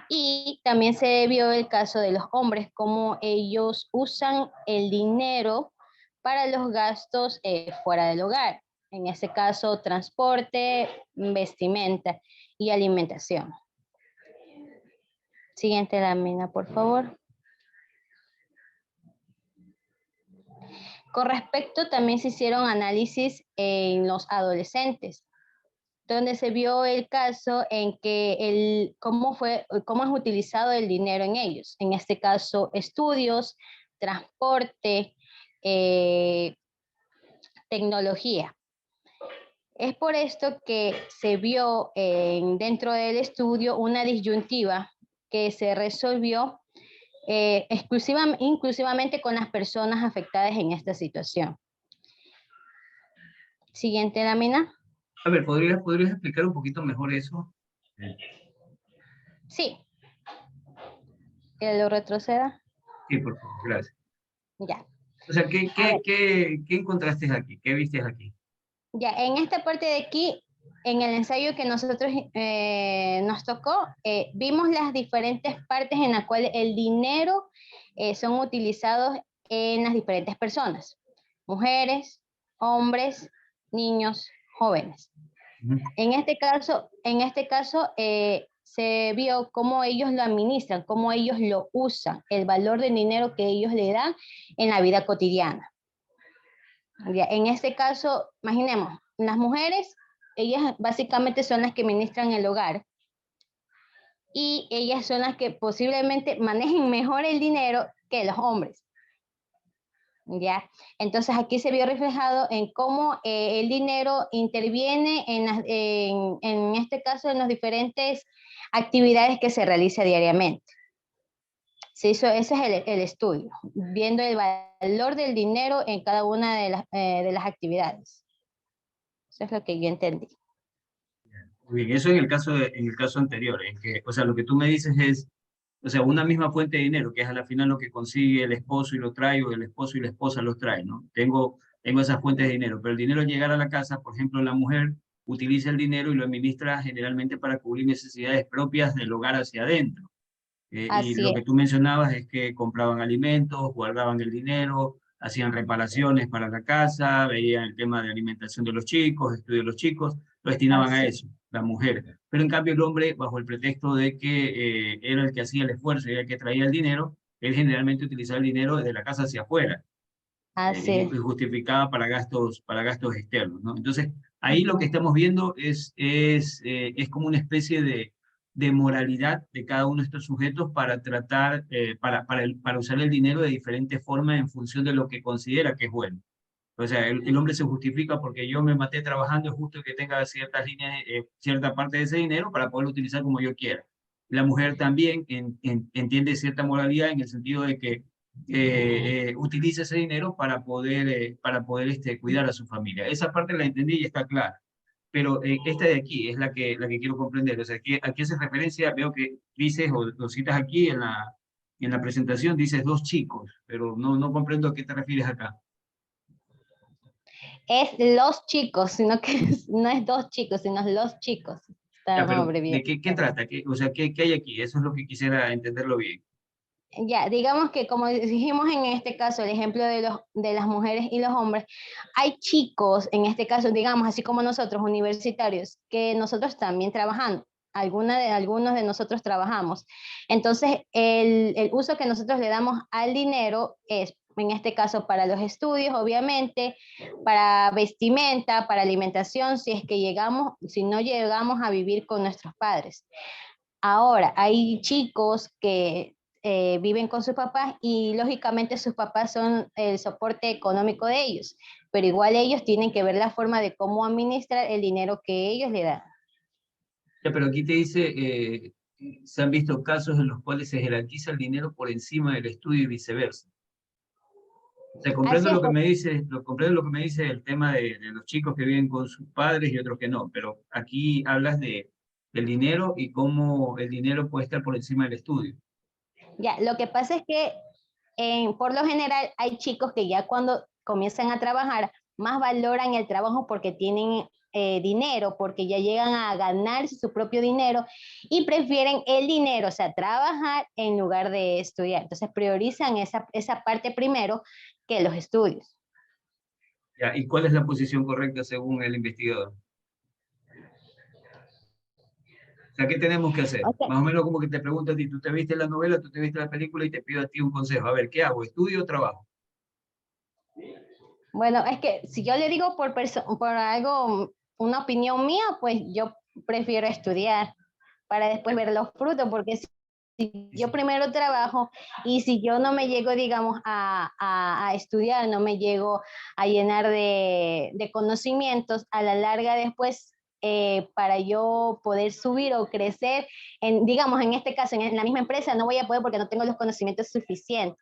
Y también se vio el caso de los hombres, cómo ellos usan el dinero para los gastos fuera del hogar. En este caso, transporte, vestimenta y alimentación. Siguiente lámina, por favor. Con respecto, también se hicieron análisis en los adolescentes, donde se vio el caso en que cómo es utilizado el dinero en ellos. En este caso, estudios, transporte, tecnología. Es por esto que se vio dentro del estudio una disyuntiva que se resolvió inclusivamente con las personas afectadas en esta situación. Siguiente lámina. A ver, ¿podrías explicar un poquito mejor eso? Sí. ¿Que lo retroceda? Sí, por favor, gracias. Ya. O sea, ¿qué encontraste aquí? ¿Qué viste aquí? Ya, en esta parte de aquí, en el ensayo que nosotros nos tocó, vimos las diferentes partes en las cuales el dinero son utilizados en las diferentes personas. Mujeres, hombres, niños, jóvenes. En este caso se vio cómo ellos lo administran, cómo ellos lo usan, el valor del dinero que ellos le dan en la vida cotidiana. Ya, en este caso, imaginemos, las mujeres, ellas básicamente son las que administran el hogar y ellas son las que posiblemente manejen mejor el dinero que los hombres. ¿Ya? Entonces aquí se vio reflejado en cómo el dinero interviene en este caso en las diferentes actividades que se realiza diariamente. Se hizo, ese es el estudio, viendo el valor del dinero en cada una de las actividades. Eso es lo que yo entendí. Muy bien, eso en el caso anterior, en que, o sea, lo que tú me dices es, o sea, una misma fuente de dinero, que es a la final lo que consigue el esposo y lo trae, o el esposo y la esposa los traen, ¿no? Tengo esas fuentes de dinero, pero el dinero al llegar a la casa, por ejemplo, la mujer utiliza el dinero y lo administra generalmente para cubrir necesidades propias del hogar hacia adentro. Y lo que tú mencionabas es que compraban alimentos, guardaban el dinero, hacían reparaciones para la casa, veían el tema de alimentación de los chicos, estudio de los chicos, lo destinaban a eso, la mujer. Pero en cambio el hombre, bajo el pretexto de que era el que hacía el esfuerzo y era el que traía el dinero, él generalmente utilizaba el dinero desde la casa hacia afuera. Y justificaba para gastos externos, ¿no? Entonces, ahí lo que estamos viendo es como una especie de moralidad de cada uno de estos sujetos para tratar, para usar el dinero de diferentes formas en función de lo que considera que es bueno. O sea, el hombre se justifica porque yo me maté trabajando, es justo que tenga ciertas líneas, cierta parte de ese dinero para poderlo utilizar como yo quiera. La mujer también entiende cierta moralidad en el sentido de que utiliza ese dinero para poder cuidar a su familia. Esa parte la entendí y está clara. Pero esta de aquí es la que quiero comprender. O sea, ¿a qué hace referencia? Veo que dices, o lo citas aquí en la presentación, dices 2 chicos, pero no comprendo a qué te refieres acá. Es los chicos, sino que no es 2 chicos, sino los chicos. estar pero abreviado. ¿de qué trata? O sea, ¿qué hay aquí? Eso es lo que quisiera entenderlo bien. Ya, digamos que como dijimos en este caso, el ejemplo de las mujeres y los hombres, hay chicos, en este caso, digamos, así como nosotros, universitarios, que nosotros también trabajamos, algunos de nosotros trabajamos. Entonces, el uso que nosotros le damos al dinero es, en este caso, para los estudios, obviamente, para vestimenta, para alimentación, si no llegamos a vivir con nuestros padres. Ahora, hay chicos que viven con sus papás y lógicamente sus papás son el soporte económico de ellos, pero igual ellos tienen que ver la forma de cómo administrar el dinero que ellos le dan. Ya, pero aquí te dice, se han visto casos en los cuales se jerarquiza el dinero por encima del estudio y viceversa. O sea, comprendo Así es, lo que me dice, comprendo lo que me dice el tema de los chicos que viven con sus padres y otros que no, pero aquí hablas del dinero y cómo el dinero puede estar por encima del estudio. ya, lo que pasa es que por lo general hay chicos que ya cuando comienzan a trabajar más valoran el trabajo porque tienen dinero, porque ya llegan a ganarse su propio dinero y prefieren el dinero, o sea, trabajar en lugar de estudiar. Entonces priorizan esa parte primero que los estudios. Ya, ¿y cuál es la posición correcta según el investigador? O sea, ¿qué tenemos que hacer? Okay. Más o menos como que te pregunto a ti, tú te viste la novela, tú te viste la película y te pido a ti un consejo. A ver, ¿qué hago? ¿Estudio o trabajo? Bueno, es que si yo le digo por algo, una opinión mía, pues yo prefiero estudiar para después ver los frutos, porque si yo primero trabajo y si yo no me llego, digamos, a estudiar, no me llego a llenar de conocimientos, a la larga después, para yo poder subir o crecer, digamos, en este caso, en la misma empresa, no voy a poder porque no tengo los conocimientos suficientes.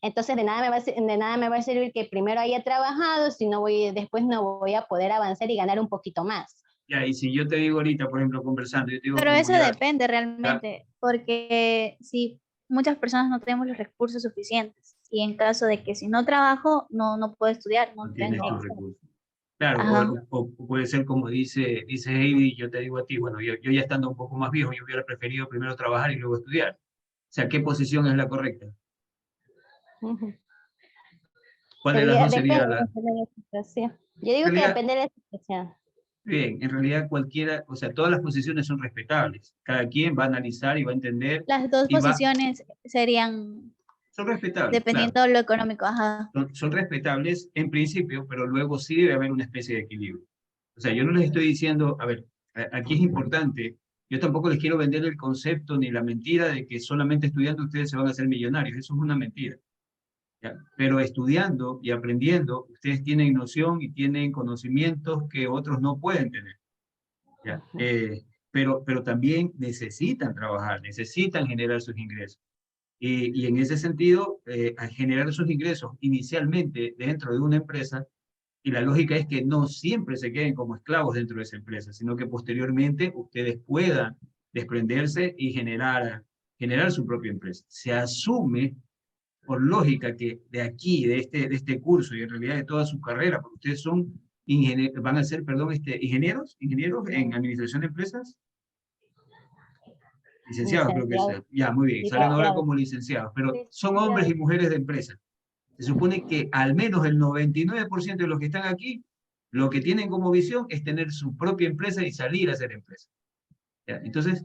Entonces, de nada me va a servir que primero haya trabajado, si no después no voy a poder avanzar y ganar un poquito más. Ya, y si yo te digo ahorita, por ejemplo, conversando, yo te digo, Pero como eso ya, depende realmente, porque si muchas personas no tenemos los recursos suficientes y en caso de que si no trabajo, no puedo estudiar, no no tienes tus tengo. recursos. Claro, Ajá. o puede ser como dice Heidi, yo te digo a ti, bueno, yo ya estando un poco más viejo, yo hubiera preferido primero trabajar y luego estudiar. O sea, ¿qué posición es la correcta? Ujú. ¿Cuál de las dos sería Depende la...? de la situación. Yo digo En que realidad, depende de la situación. bien, en realidad cualquiera, o sea, todas las posiciones son respetables. Cada quien va a analizar y va a entender Las dos y va, posiciones serían son respetables, claro. dependiendo de lo económico. Ajá. Son respetables en principio, pero luego sí debe haber una especie de equilibrio. O sea, yo no les estoy diciendo, a ver, aquí es importante, yo tampoco les quiero vender el concepto ni la mentira de que solamente estudiando ustedes se van a hacer millonarios, eso es una mentira. ¿Ya? Pero estudiando y aprendiendo, ustedes tienen noción y tienen conocimientos que otros no pueden tener. ¿Ya? Pero también necesitan trabajar, necesitan generar sus ingresos. Y en ese sentido, al generar esos ingresos inicialmente dentro de una empresa, y la lógica es que no siempre se queden como esclavos dentro de esa empresa, sino que posteriormente ustedes puedan desprenderse y generar su propia empresa. Se asume por lógica que de aquí, de este curso y en realidad de toda su carrera, porque ustedes son van a ser, perdón, ingenieros en administración de empresas, licenciados creo que Licenciado. sea. Ya, muy bien, salen ahora Licenciado. como licenciados, pero son hombres Licenciado. y mujeres de empresa. Se supone que al menos el 99% de los que están aquí, lo que tienen como visión es tener su propia empresa y salir a hacer empresa. ¿Ya? Entonces,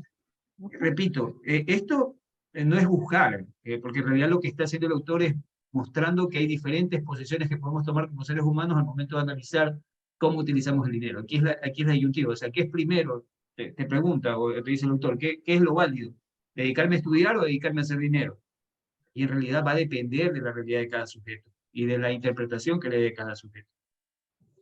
repito, esto no es juzgar, porque en realidad lo que está haciendo el autor es mostrando que hay diferentes posiciones que podemos tomar como seres humanos al momento de analizar cómo utilizamos el dinero. Aquí es la disyuntiva, o sea, ¿qué es primero? Te pregunta o te dice el autor, ¿qué es lo válido? ¿Dedicarme a estudiar o dedicarme a hacer dinero? Y en realidad va a depender de la realidad de cada sujeto y de la interpretación que le dé cada sujeto.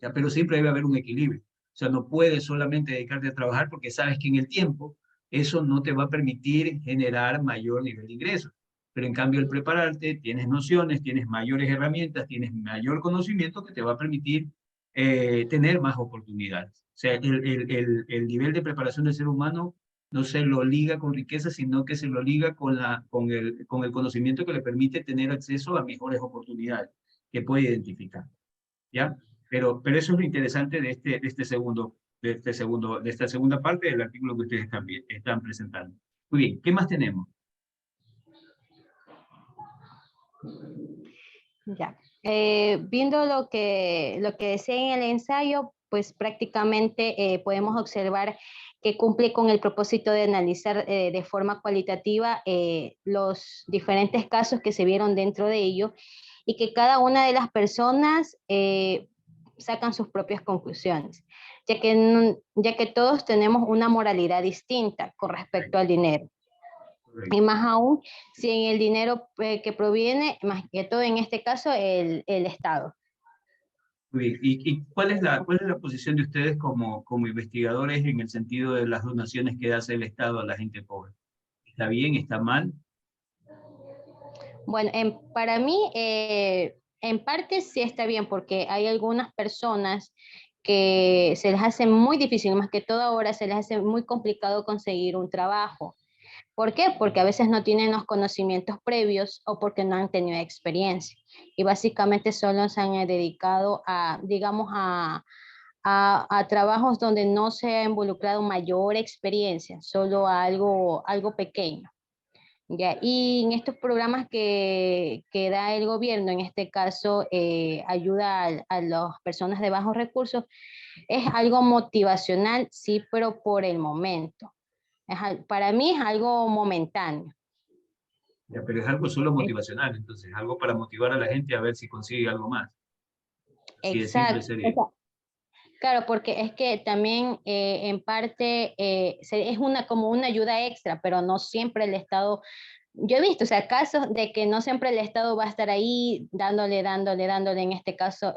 ¿Ya? Pero siempre debe haber un equilibrio. O sea, no puedes solamente dedicarte a trabajar porque sabes que en el tiempo eso no te va a permitir generar mayor nivel de ingresos. Pero en cambio, el prepararte, tienes nociones, tienes mayores herramientas, tienes mayor conocimiento que te va a permitir tener más oportunidades. O sea, el nivel de preparación del ser humano no se lo liga con riqueza, sino que se lo liga con el conocimiento que le permite tener acceso a mejores oportunidades que puede identificar. ¿Ya? Pero eso es lo interesante de este segundo. de esta segunda parte del artículo que ustedes están presentando. Muy bien, ¿qué más tenemos? Ya. Viendo lo que decía en el ensayo, pues prácticamente podemos observar que cumple con el propósito de analizar de forma cualitativa los diferentes casos que se vieron dentro de ello y que cada una de las personas sacan sus propias conclusiones, ya que todos tenemos una moralidad distinta con respecto al dinero. Correcto. Y más aún, si en el dinero que proviene, más que todo en este caso, el Estado. Muy bien. ¿Y cuál es la posición de ustedes como investigadores en el sentido de las donaciones que hace el Estado a la gente pobre? ¿Está bien? ¿Está mal? Bueno, para mí, en parte sí está bien, porque hay algunas personas que se les hace muy difícil, más que todo ahora se les hace muy complicado conseguir un trabajo. ¿Por qué? Porque a veces no tienen los conocimientos previos o porque no han tenido experiencia. Y básicamente solo se han dedicado a, digamos, a trabajos donde no se ha involucrado mayor experiencia, solo a algo pequeño. ¿Ya? Y en estos programas que da el gobierno, en este caso, ayuda a las personas de bajos recursos, es algo motivacional, sí, pero por el momento. Para mí es algo momentáneo. Ya, pero es algo solo motivacional, entonces, algo para motivar a la gente a ver si consigue algo más. Así de simple Exacto. sería. Claro, porque es que también en parte es como una ayuda extra, pero no siempre el Estado, yo he visto, o sea, casos de que no siempre el Estado va a estar ahí dándole, en este caso,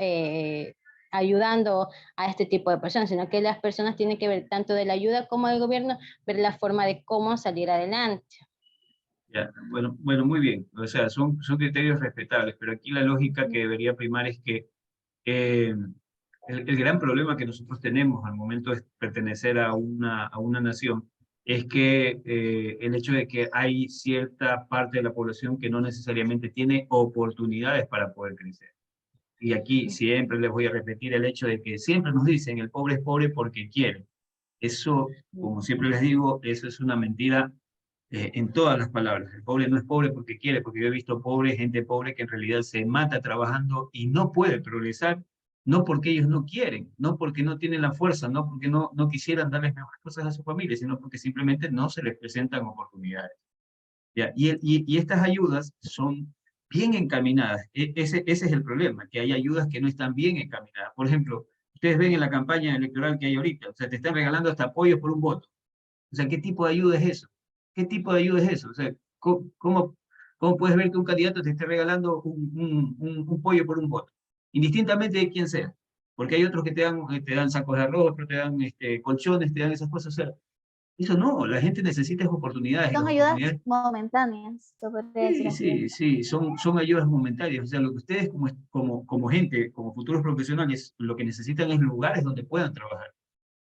ayudando a este tipo de personas, sino que las personas tienen que ver tanto de la ayuda como del gobierno, ver la forma de cómo salir adelante. Ya, bueno, muy bien. O sea, son criterios respetables, pero aquí la lógica que debería primar es que eh, el gran problema que nosotros tenemos al momento de pertenecer a una nación es que el hecho de que hay cierta parte de la población que no necesariamente tiene oportunidades para poder crecer. Y aquí siempre les voy a repetir el hecho de que siempre nos dicen el pobre es pobre porque quiere. Eso, como siempre les digo, eso es una mentira en todas las palabras. El pobre no es pobre porque quiere, porque yo he visto gente pobre que en realidad se mata trabajando y no puede progresar, no porque ellos no quieren, no porque no tienen la fuerza, no porque no quisieran darles mejores cosas a su familia, sino porque simplemente no se les presentan oportunidades. ¿Ya? Y estas ayudas son bien encaminadas. Ese es el problema, que hay ayudas que no están bien encaminadas. Por ejemplo, ustedes ven en la campaña electoral que hay ahorita, o sea, te están regalando hasta apoyos por un voto. O sea, ¿qué tipo de ayuda es eso? ¿Qué tipo de ayuda es eso? O sea, ¿cómo puedes ver que un candidato te esté regalando un pollo por un voto? Indistintamente de quién sea. Porque hay otros que te dan sacos de arroz, otros te dan colchones, te dan esas cosas. O sea, eso no, la gente necesita oportunidades. Son las ayudas oportunidades, momentáneas, se podría decir así. sí, son ayudas momentáneas. O sea, lo que ustedes como gente, como futuros profesionales, lo que necesitan es lugares donde puedan trabajar.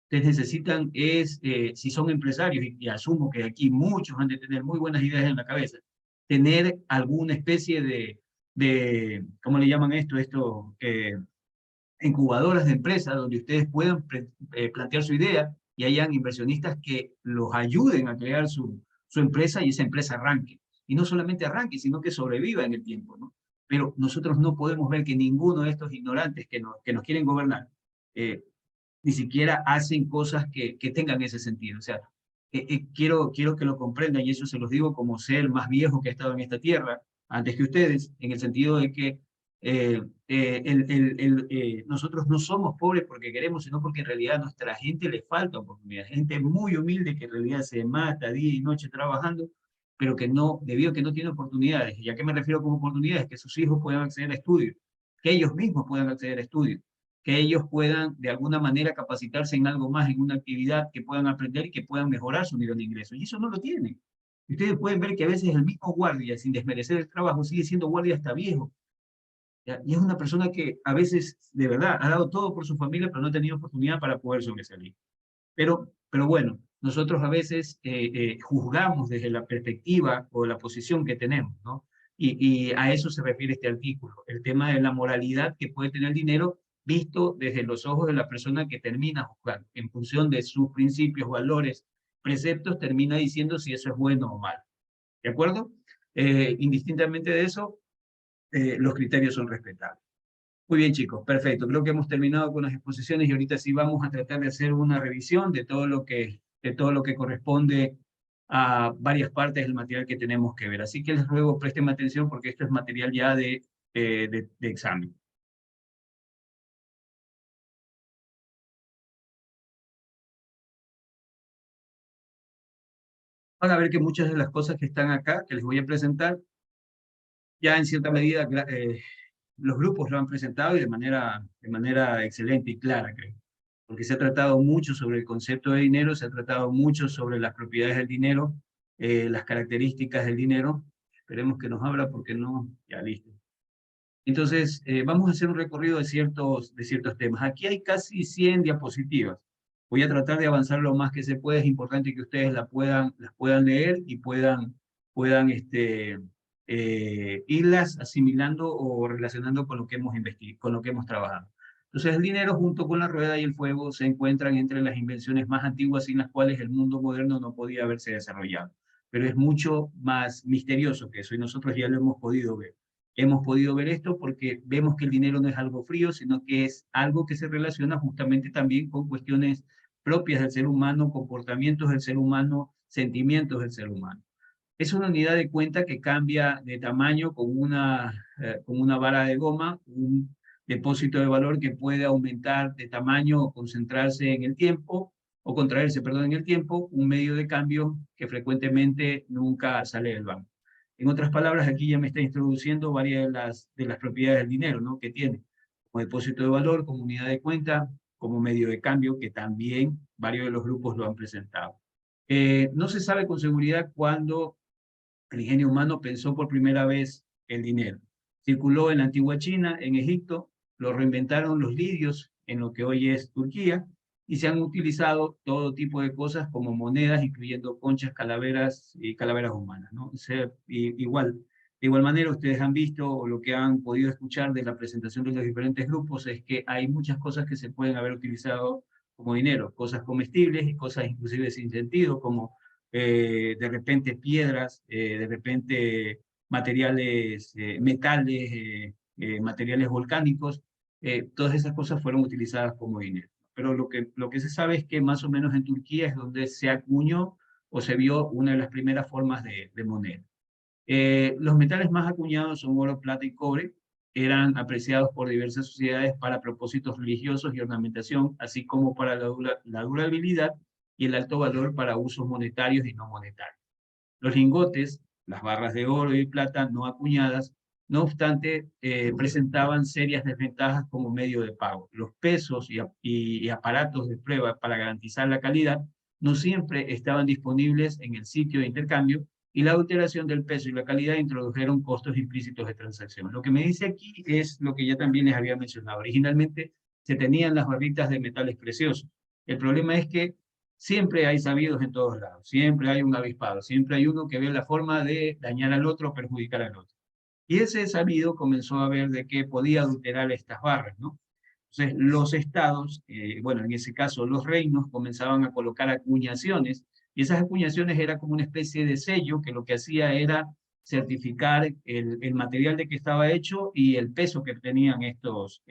Ustedes necesitan si son empresarios, y asumo que aquí muchos han de tener muy buenas ideas en la cabeza, tener alguna especie ¿cómo le llaman esto? Incubadoras de empresas donde ustedes puedan plantear su idea y hayan inversionistas que los ayuden a crear su empresa y esa empresa arranque. Y no solamente arranque, sino que sobreviva en el tiempo, ¿no? Pero nosotros no podemos ver que ninguno de estos ignorantes que nos quieren gobernar ni siquiera hacen cosas que tengan ese sentido. O sea, quiero que lo comprendan, y eso se los digo como ser más viejo que ha estado en esta tierra, antes que ustedes, en el sentido de que nosotros no somos pobres porque queremos, sino porque en realidad a nuestra gente le falta oportunidad. Gente muy humilde que en realidad se mata día y noche trabajando, pero que no, debido a que no tiene oportunidades. ¿Y a qué me refiero con oportunidades? Que sus hijos puedan acceder a estudios, que ellos mismos puedan acceder a estudios, que ellos puedan de alguna manera capacitarse en algo más, en una actividad que puedan aprender y que puedan mejorar su nivel de ingreso. Y eso no lo tienen. Y ustedes pueden ver que a veces el mismo guardia, sin desmerecer el trabajo, sigue siendo guardia hasta viejo. ¿Ya? Y es una persona que a veces, de verdad, ha dado todo por su familia, pero no ha tenido oportunidad para poder sobresalir. Pero bueno, nosotros a veces juzgamos desde la perspectiva o la posición que tenemos, ¿no? Y a eso se refiere este artículo, el tema de la moralidad que puede tener el dinero visto desde los ojos de la persona que termina a juzgar, en función de sus principios, valores, preceptos, termina diciendo si eso es bueno o malo. ¿De acuerdo? Indistintamente de eso, los criterios son respetables. Muy bien, chicos, perfecto. Creo que hemos terminado con las exposiciones y ahorita sí vamos a tratar de hacer una revisión de todo lo que corresponde a varias partes del material que tenemos que ver. Así que les ruego presten atención porque esto es material ya de examen. Van a ver que muchas de las cosas que están acá, que les voy a presentar, ya en cierta medida los grupos lo han presentado y de manera excelente y clara, creo. Porque se ha tratado mucho sobre el concepto de dinero, se ha tratado mucho sobre las propiedades del dinero, las características del dinero. Esperemos que nos abra porque no, ya listo. Entonces, vamos a hacer un recorrido de ciertos temas. Aquí hay casi 100 diapositivas. Voy a tratar de avanzar lo más que se puede. Es importante que ustedes las puedan leer y puedan irlas asimilando o relacionando con lo que hemos investigado, con lo que hemos trabajado. Entonces, el dinero junto con la rueda y el fuego se encuentran entre las invenciones más antiguas sin las cuales el mundo moderno no podía haberse desarrollado. Pero es mucho más misterioso que eso y nosotros ya lo hemos podido ver. Hemos podido ver esto porque vemos que el dinero no es algo frío, sino que es algo que se relaciona justamente también con cuestiones propias del ser humano, comportamientos del ser humano, sentimientos del ser humano. Es una unidad de cuenta que cambia de tamaño con una vara de goma, un depósito de valor que puede aumentar de tamaño o concentrarse en el tiempo, o contraerse, perdón, en el tiempo, un medio de cambio que frecuentemente nunca sale del banco. En otras palabras, aquí ya me está introduciendo varias de las propiedades del dinero, ¿no? Que tiene como depósito de valor, como unidad de cuenta, como medio de cambio, que también varios de los grupos lo han presentado. No se sabe con seguridad cuándo el ingenio humano pensó por primera vez el dinero. Circuló en la antigua China, en Egipto, lo reinventaron los lidios en lo que hoy es Turquía, y se han utilizado todo tipo de cosas como monedas, incluyendo conchas, calaveras y calaveras humanas, ¿no? O sea, de igual manera, ustedes han visto o lo que han podido escuchar de la presentación de los diferentes grupos es que hay muchas cosas que se pueden haber utilizado como dinero, cosas comestibles y cosas inclusive sin sentido, como de repente piedras, de repente materiales, metales, materiales volcánicos, todas esas cosas fueron utilizadas como dinero. Pero lo que se sabe es que más o menos en Turquía es donde se acuñó o se vio una de las primeras formas de moneda. Los metales más acuñados son oro, plata y cobre. Eran apreciados por diversas sociedades para propósitos religiosos y ornamentación, así como para la durabilidad y el alto valor para usos monetarios y no monetarios. Los lingotes, las barras de oro y plata no acuñadas, no obstante, presentaban serias desventajas como medio de pago. Los pesos y aparatos de prueba para garantizar la calidad no siempre estaban disponibles en el sitio de intercambio y la alteración del peso y la calidad introdujeron costos implícitos de transacción. Lo que me dice aquí es lo que ya también les había mencionado. Originalmente se tenían las barritas de metales preciosos. El problema es que siempre hay sabidos en todos lados, siempre hay un avispado, siempre hay uno que ve la forma de dañar al otro, perjudicar al otro. Y ese sabido comenzó a ver de que podía adulterar estas barras, ¿no? Entonces los estados, bueno, en ese caso los reinos, comenzaban a colocar acuñaciones, y esas acuñaciones era como una especie de sello que lo que hacía era certificar el material de que estaba hecho y el peso que tenían estas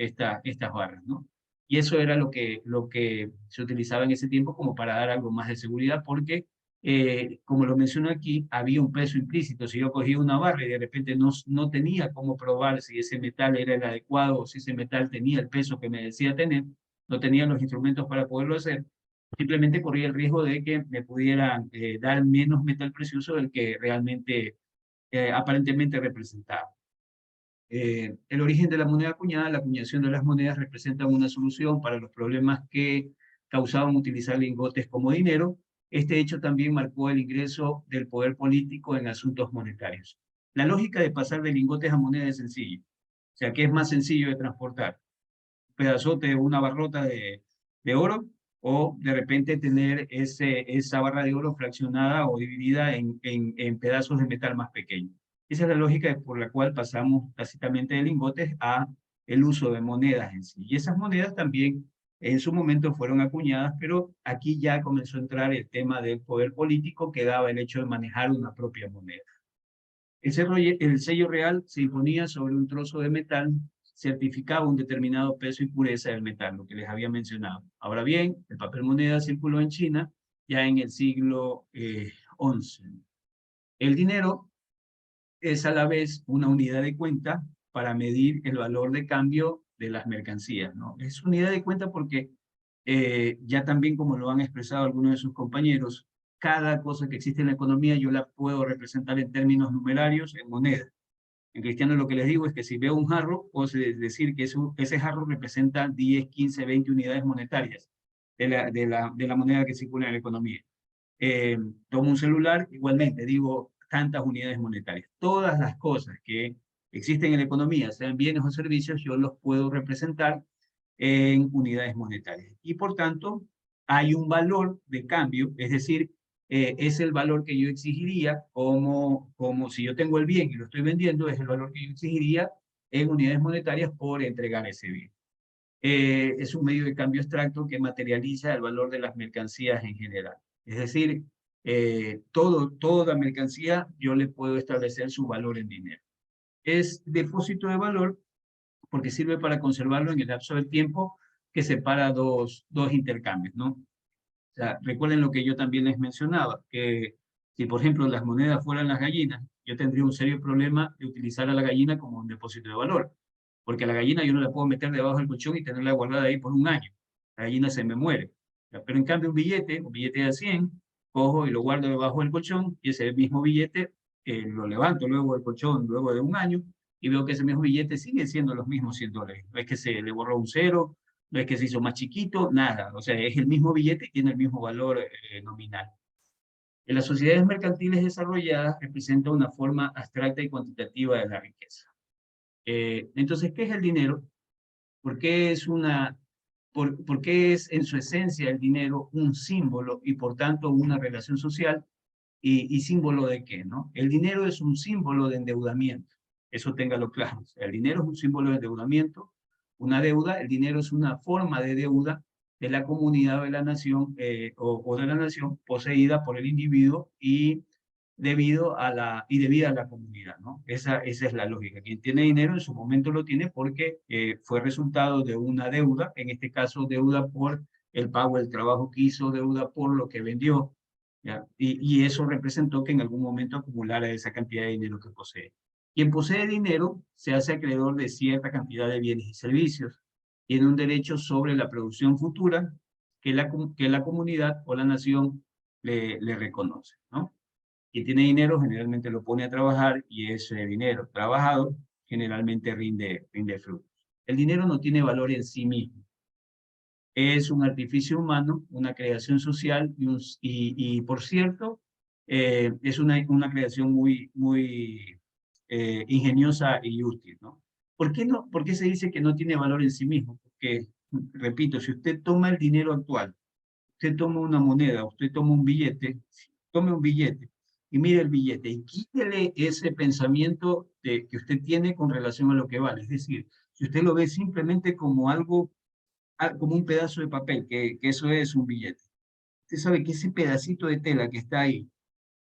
barras, ¿no? Y eso era lo que se utilizaba en ese tiempo como para dar algo más de seguridad, porque, como lo menciono aquí, había un peso implícito. Si yo cogía una barra y de repente no tenía cómo probar si ese metal era el adecuado o si ese metal tenía el peso que me decía tener, no tenía los instrumentos para poderlo hacer, simplemente corría el riesgo de que me pudieran dar menos metal precioso del que realmente aparentemente representaba. El origen de la moneda acuñada, la acuñación de las monedas representa una solución para los problemas que causaban utilizar lingotes como dinero. Este hecho también marcó el ingreso del poder político en asuntos monetarios. La lógica de pasar de lingotes a moneda es sencilla. O sea, ¿qué es más sencillo de transportar? Un pedazote, una barrota de oro, o de repente tener esa barra de oro fraccionada o dividida en pedazos de metal más pequeños. Esa es la lógica por la cual pasamos tácitamente de lingotes a el uso de monedas en sí. Y esas monedas también en su momento fueron acuñadas, pero aquí ya comenzó a entrar el tema del poder político que daba el hecho de manejar una propia moneda. El sello real se imponía sobre un trozo de metal, certificaba un determinado peso y pureza del metal, lo que les había mencionado. Ahora bien, el papel moneda circuló en China ya en el siglo XI. El dinero es a la vez una unidad de cuenta para medir el valor de cambio de las mercancías, ¿no? Es unidad de cuenta porque ya también, como lo han expresado algunos de sus compañeros, cada cosa que existe en la economía yo la puedo representar en términos numerarios, en moneda. En cristiano lo que les digo es que si veo un jarro, puedo decir que ese jarro representa 10, 15, 20 unidades monetarias de la moneda que circula en la economía. Tomo un celular, igualmente digo tantas unidades monetarias. Todas las cosas que existen en la economía, sean bienes o servicios, yo los puedo representar en unidades monetarias. Y por tanto, hay un valor de cambio, es decir, es el valor que yo exigiría como si yo tengo el bien y lo estoy vendiendo, es el valor que yo exigiría en unidades monetarias por entregar ese bien. Es un medio de cambio abstracto que materializa el valor de las mercancías en general. Es decir, toda mercancía yo le puedo establecer su valor en dinero. Es depósito de valor porque sirve para conservarlo en el lapso del tiempo que separa dos intercambios, ¿no? O sea, recuerden lo que yo también les mencionaba, que si por ejemplo las monedas fueran las gallinas, yo tendría un serio problema de utilizar a la gallina como un depósito de valor, porque a la gallina yo no la puedo meter debajo del colchón y tenerla guardada ahí por un año. La gallina se me muere. Pero en cambio un billete de 100, cojo y lo guardo debajo del colchón y ese mismo billete lo levanto luego del colchón, luego de un año, y veo que ese mismo billete sigue siendo los mismos $100. No es que se le borró un cero, no es que se hizo más chiquito, nada. O sea, es el mismo billete y tiene el mismo valor nominal. En las sociedades mercantiles desarrolladas representa una forma abstracta y cuantitativa de la riqueza. Entonces, ¿qué es el dinero? ¿Por qué es en su esencia el dinero un símbolo y por tanto una relación social? ¿Y símbolo de qué, no? El dinero es un símbolo de endeudamiento. Eso téngalo claro. O sea, el dinero es un símbolo de endeudamiento. Una deuda, el dinero es una forma de deuda de la comunidad o de la nación, o de la nación poseída por el individuo y debida a la comunidad, ¿no? Esa es la lógica. Quien tiene dinero en su momento lo tiene porque fue resultado de una deuda, en este caso deuda por el pago del trabajo que hizo, deuda por lo que vendió, ¿ya? Y eso representó que en algún momento acumulara esa cantidad de dinero que posee. Quien posee dinero se hace acreedor de cierta cantidad de bienes y servicios. Tiene un derecho sobre la producción futura que la comunidad o la nación le reconoce, ¿no? Quien tiene dinero generalmente lo pone a trabajar y ese dinero trabajado generalmente rinde frutos. El dinero no tiene valor en sí mismo. Es un artificio humano, una creación social y por cierto, es una creación muy ingeniosa y útil, ¿no? ¿Por qué se dice que no tiene valor en sí mismo? Porque, repito, si usted toma el dinero actual, usted toma una moneda, usted toma un billete, tome un billete y mire el billete y quítele ese pensamiento que usted tiene con relación a lo que vale. Es decir, si usted lo ve simplemente como algo, como un pedazo de papel, que eso es un billete. Usted sabe que ese pedacito de tela que está ahí,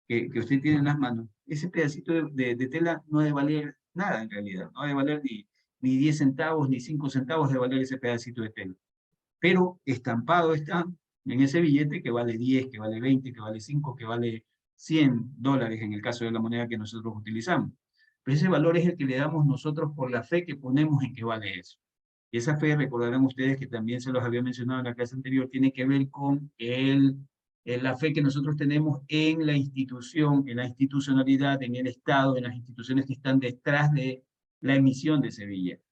que usted tiene en las manos, ese pedacito de tela no ha de valer nada en realidad, no ha de valer ni 10 centavos, ni 5 centavos de valer ese pedacito de tela. Pero estampado está en ese billete que vale 10, que vale 20, que vale 5, que vale $100 en el caso de la moneda que nosotros utilizamos. Pero ese valor es el que le damos nosotros por la fe que ponemos en que vale eso. Y esa fe, recordarán ustedes que también se los había mencionado en la clase anterior, tiene que ver con la fe que nosotros tenemos en la institución, en la institucionalidad, en el Estado, en las instituciones que están detrás de la emisión de ese billete.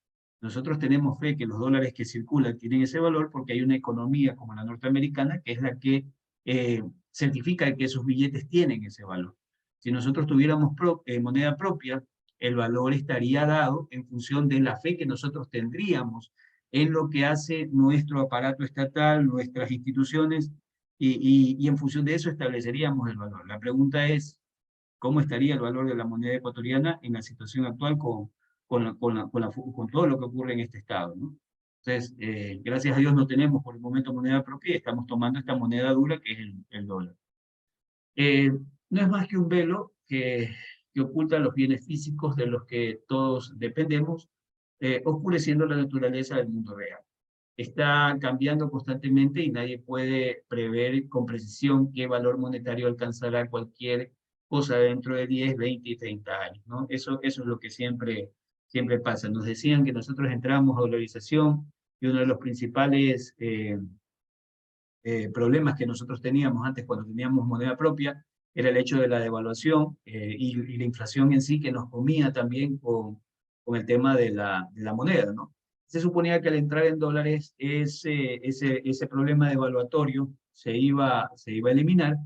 Nosotros tenemos fe que los dólares que circulan tienen ese valor porque hay una economía como la norteamericana que es la que certifica que esos billetes tienen ese valor. Si nosotros tuviéramos moneda propia, el valor estaría dado en función de la fe que nosotros tendríamos en lo que hace nuestro aparato estatal, nuestras instituciones, y en función de eso estableceríamos el valor. La pregunta es, ¿cómo estaría el valor de la moneda ecuatoriana en la situación actual con 100 dólares? ¿No? Esa es la lógica. Quien tiene dinero generalmente se hace acreedor de cierta cantidad de bienes y servicios. Tiene un derecho sobre la producción futura que la comunidad o la nación le reconoce. El dinero no tiene valor en sí mismo. Es un artificio humano, una creación social y por cierto, es una creación muy ingeniosa y útil, ¿no? con todo lo que ocurre en este estado, ¿no? Entonces, gracias a Dios no tenemos por el momento moneda propia y estamos tomando esta moneda dura que es el dólar. No es más que un velo que oculta los bienes físicos de los que todos dependemos, oscureciendo la naturaleza del mundo real. Está cambiando constantemente y nadie puede prever con precisión qué valor monetario alcanzará cualquier cosa dentro de 10, 20 y 30 años, ¿no? Eso es lo que siempre pasa. Nos decían que nosotros entramos a dolarización y uno de los principales problemas que nosotros teníamos antes cuando teníamos moneda propia era el hecho de la devaluación y la inflación en sí que nos comía también con el tema de la moneda, ¿no? Se suponía que al entrar en dólares ese problema devaluatorio se iba a eliminar,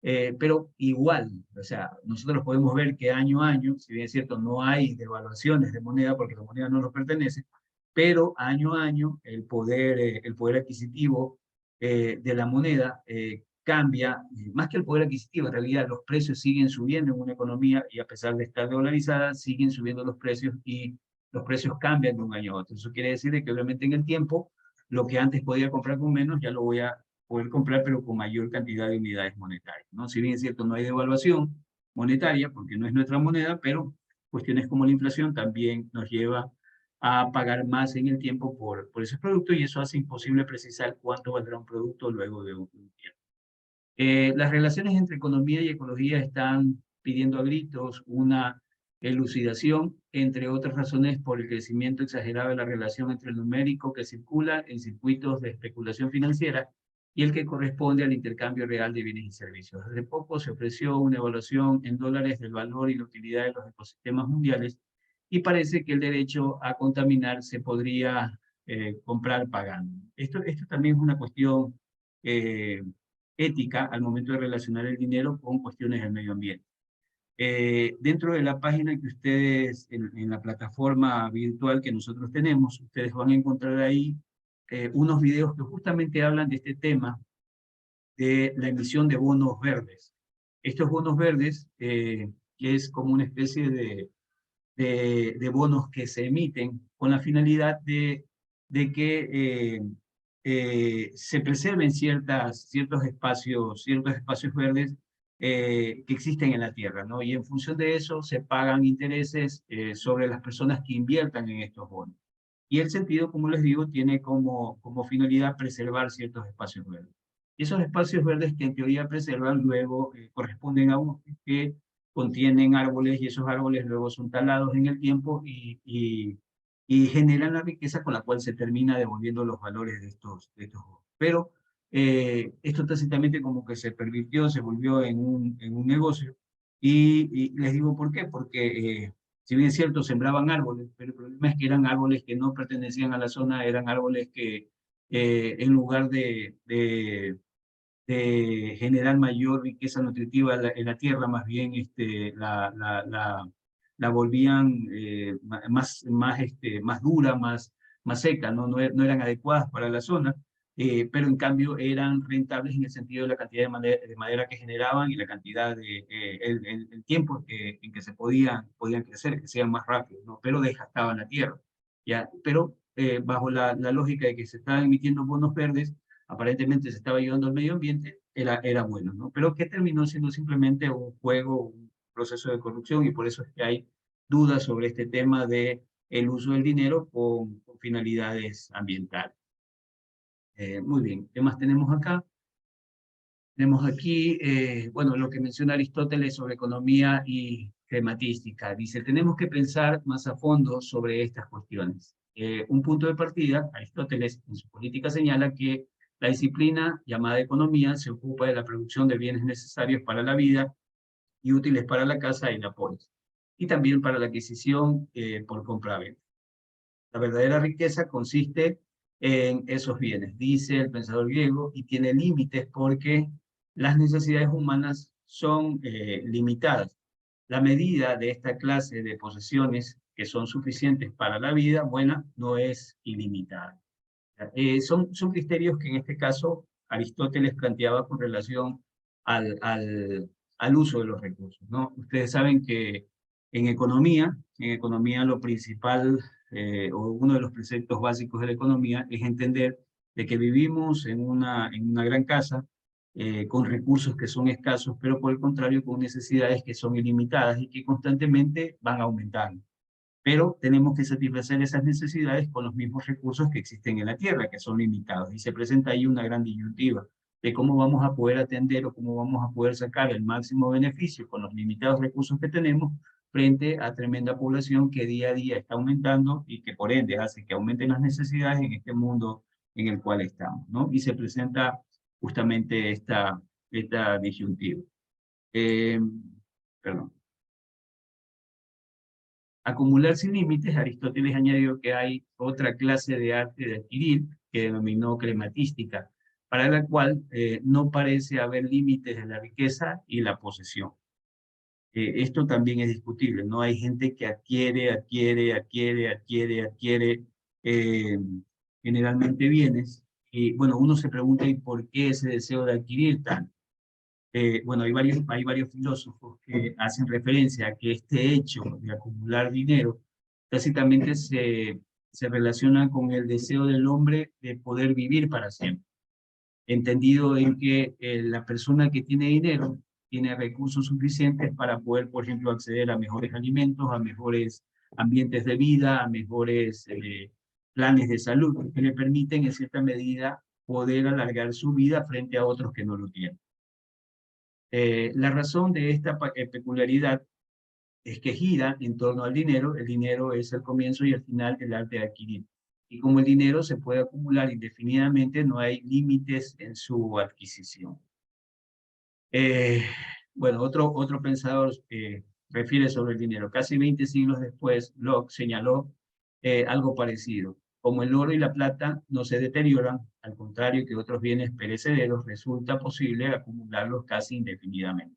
pero igual, o sea, nosotros podemos ver que año a año, si bien es cierto, no hay devaluaciones de moneda porque la moneda no nos pertenece, pero año a año el poder adquisitivo de la moneda cambia, más que el poder adquisitivo, en realidad los precios siguen subiendo en una economía y a pesar de estar dolarizada, siguen subiendo los precios y los precios cambian de un año a otro. Eso quiere decir que obviamente en el tiempo, lo que antes podía comprar con menos, ya lo voy a poder comprar, pero con mayor cantidad de unidades monetarias, ¿no? Si bien es cierto, no hay devaluación monetaria, porque no es nuestra moneda, pero cuestiones como la inflación también nos lleva a pagar más en el tiempo por esos productos y eso hace imposible precisar cuánto valdrá un producto luego de un tiempo. Las relaciones entre economía y ecología están pidiendo a gritos una elucidación, entre otras razones por el crecimiento exagerado de la relación entre el numérico que circula en circuitos de especulación financiera y el que corresponde al intercambio real de bienes y servicios. Hace poco se ofreció una evaluación en dólares del valor y la utilidad de los ecosistemas mundiales y parece que el derecho a contaminar se podría comprar pagando. Esto también es una cuestión ética al momento de relacionar el dinero con cuestiones del medio ambiente. Dentro de la página que ustedes, en la plataforma virtual que nosotros tenemos, ustedes van a encontrar ahí unos videos que justamente hablan de este tema de la emisión de bonos verdes. Estos bonos verdes, que es como una especie de bonos que se emiten con la finalidad de que se preserven ciertos espacios verdes que existen en la tierra, ¿no? Y en función de eso se pagan intereses sobre las personas que inviertan en estos bonos. Y el sentido, como les digo, tiene como finalidad preservar ciertos espacios verdes. Y esos espacios verdes que en teoría preservan luego corresponden a bosques que contienen árboles y esos árboles luego son talados en el tiempo y generan la riqueza con la cual se termina devolviendo los valores de estos bosques. Pero esto tácitamente como que se pervirtió, se volvió en un negocio y les digo por qué, porque si bien es cierto, sembraban árboles, pero el problema es que eran árboles que no pertenecían a la zona, eran árboles que en lugar de generar mayor riqueza nutritiva en la tierra, más bien la volvían más dura, más seca, ¿no? No eran adecuadas para la zona, pero en cambio eran rentables en el sentido de la cantidad de madera que generaban y la cantidad el tiempo en que se podían crecer, que sean más rápidos, ¿no? Pero desgastaban la tierra, ¿ya? Pero bajo la lógica de que se estaban emitiendo bonos verdes, aparentemente se estaba ayudando al medio ambiente, era bueno, ¿no? Pero que terminó siendo simplemente un juego, un proceso de corrupción y por eso es que hay dudas sobre este tema de el uso del dinero con finalidades ambientales. Muy bien, ¿qué más tenemos acá? Tenemos aquí, bueno, lo que menciona Aristóteles sobre economía y crematística. Dice, tenemos que pensar más a fondo sobre estas cuestiones. Un punto de partida, Aristóteles en su política señala que la disciplina llamada economía se ocupa de la producción de bienes necesarios para la vida y útiles para la casa y la polis, y también para la adquisición por compra-venta. La verdadera riqueza consiste en esos bienes, dice el pensador griego, y tiene límites porque las necesidades humanas son limitadas. La medida de esta clase de posesiones que son suficientes para la vida buena no es ilimitada. Son criterios que en este caso Aristóteles planteaba con relación al uso de los recursos, ¿no? Ustedes saben que En economía lo principal, o uno de los preceptos básicos de la economía es entender de que vivimos en una gran casa, con recursos que son escasos, pero por el contrario con necesidades que son ilimitadas y que constantemente van aumentando. Pero tenemos que satisfacer esas necesidades con los mismos recursos que existen en la Tierra, que son limitados. Y se presenta ahí una gran disyuntiva de cómo vamos a poder atender o cómo vamos a poder sacar el máximo beneficio con los limitados recursos que tenemos frente a tremenda población que día a día está aumentando y que por ende hace que aumenten las necesidades en este mundo en el cual estamos, ¿no? Y se presenta justamente esta disyuntiva. Perdón. Acumular sin límites, Aristóteles añadió que hay otra clase de arte de adquirir, que denominó crematística, para la cual no parece haber límites de la riqueza y la posesión. Esto también es discutible, ¿no? Hay gente que adquiere generalmente bienes, y bueno, uno se pregunta, ¿y por qué ese deseo de adquirir tanto? Bueno, hay varios filósofos que hacen referencia a que este hecho de acumular dinero básicamente se relaciona con el deseo del hombre de poder vivir para siempre, entendido en que la persona que tiene dinero tiene recursos suficientes para poder, por ejemplo, acceder a mejores alimentos, a mejores ambientes de vida, a mejores planes de salud, que le permiten en cierta medida poder alargar su vida frente a otros que no lo tienen. La razón de esta peculiaridad es que gira en torno al dinero. El dinero es el comienzo y el final del arte de adquirir. Y como el dinero se puede acumular indefinidamente, no hay límites en su adquisición. Bueno, otro pensador refiere sobre el dinero. Casi 20 siglos después, Locke señaló algo parecido. Como el oro y la plata no se deterioran, al contrario que otros bienes perecederos, resulta posible acumularlos casi indefinidamente.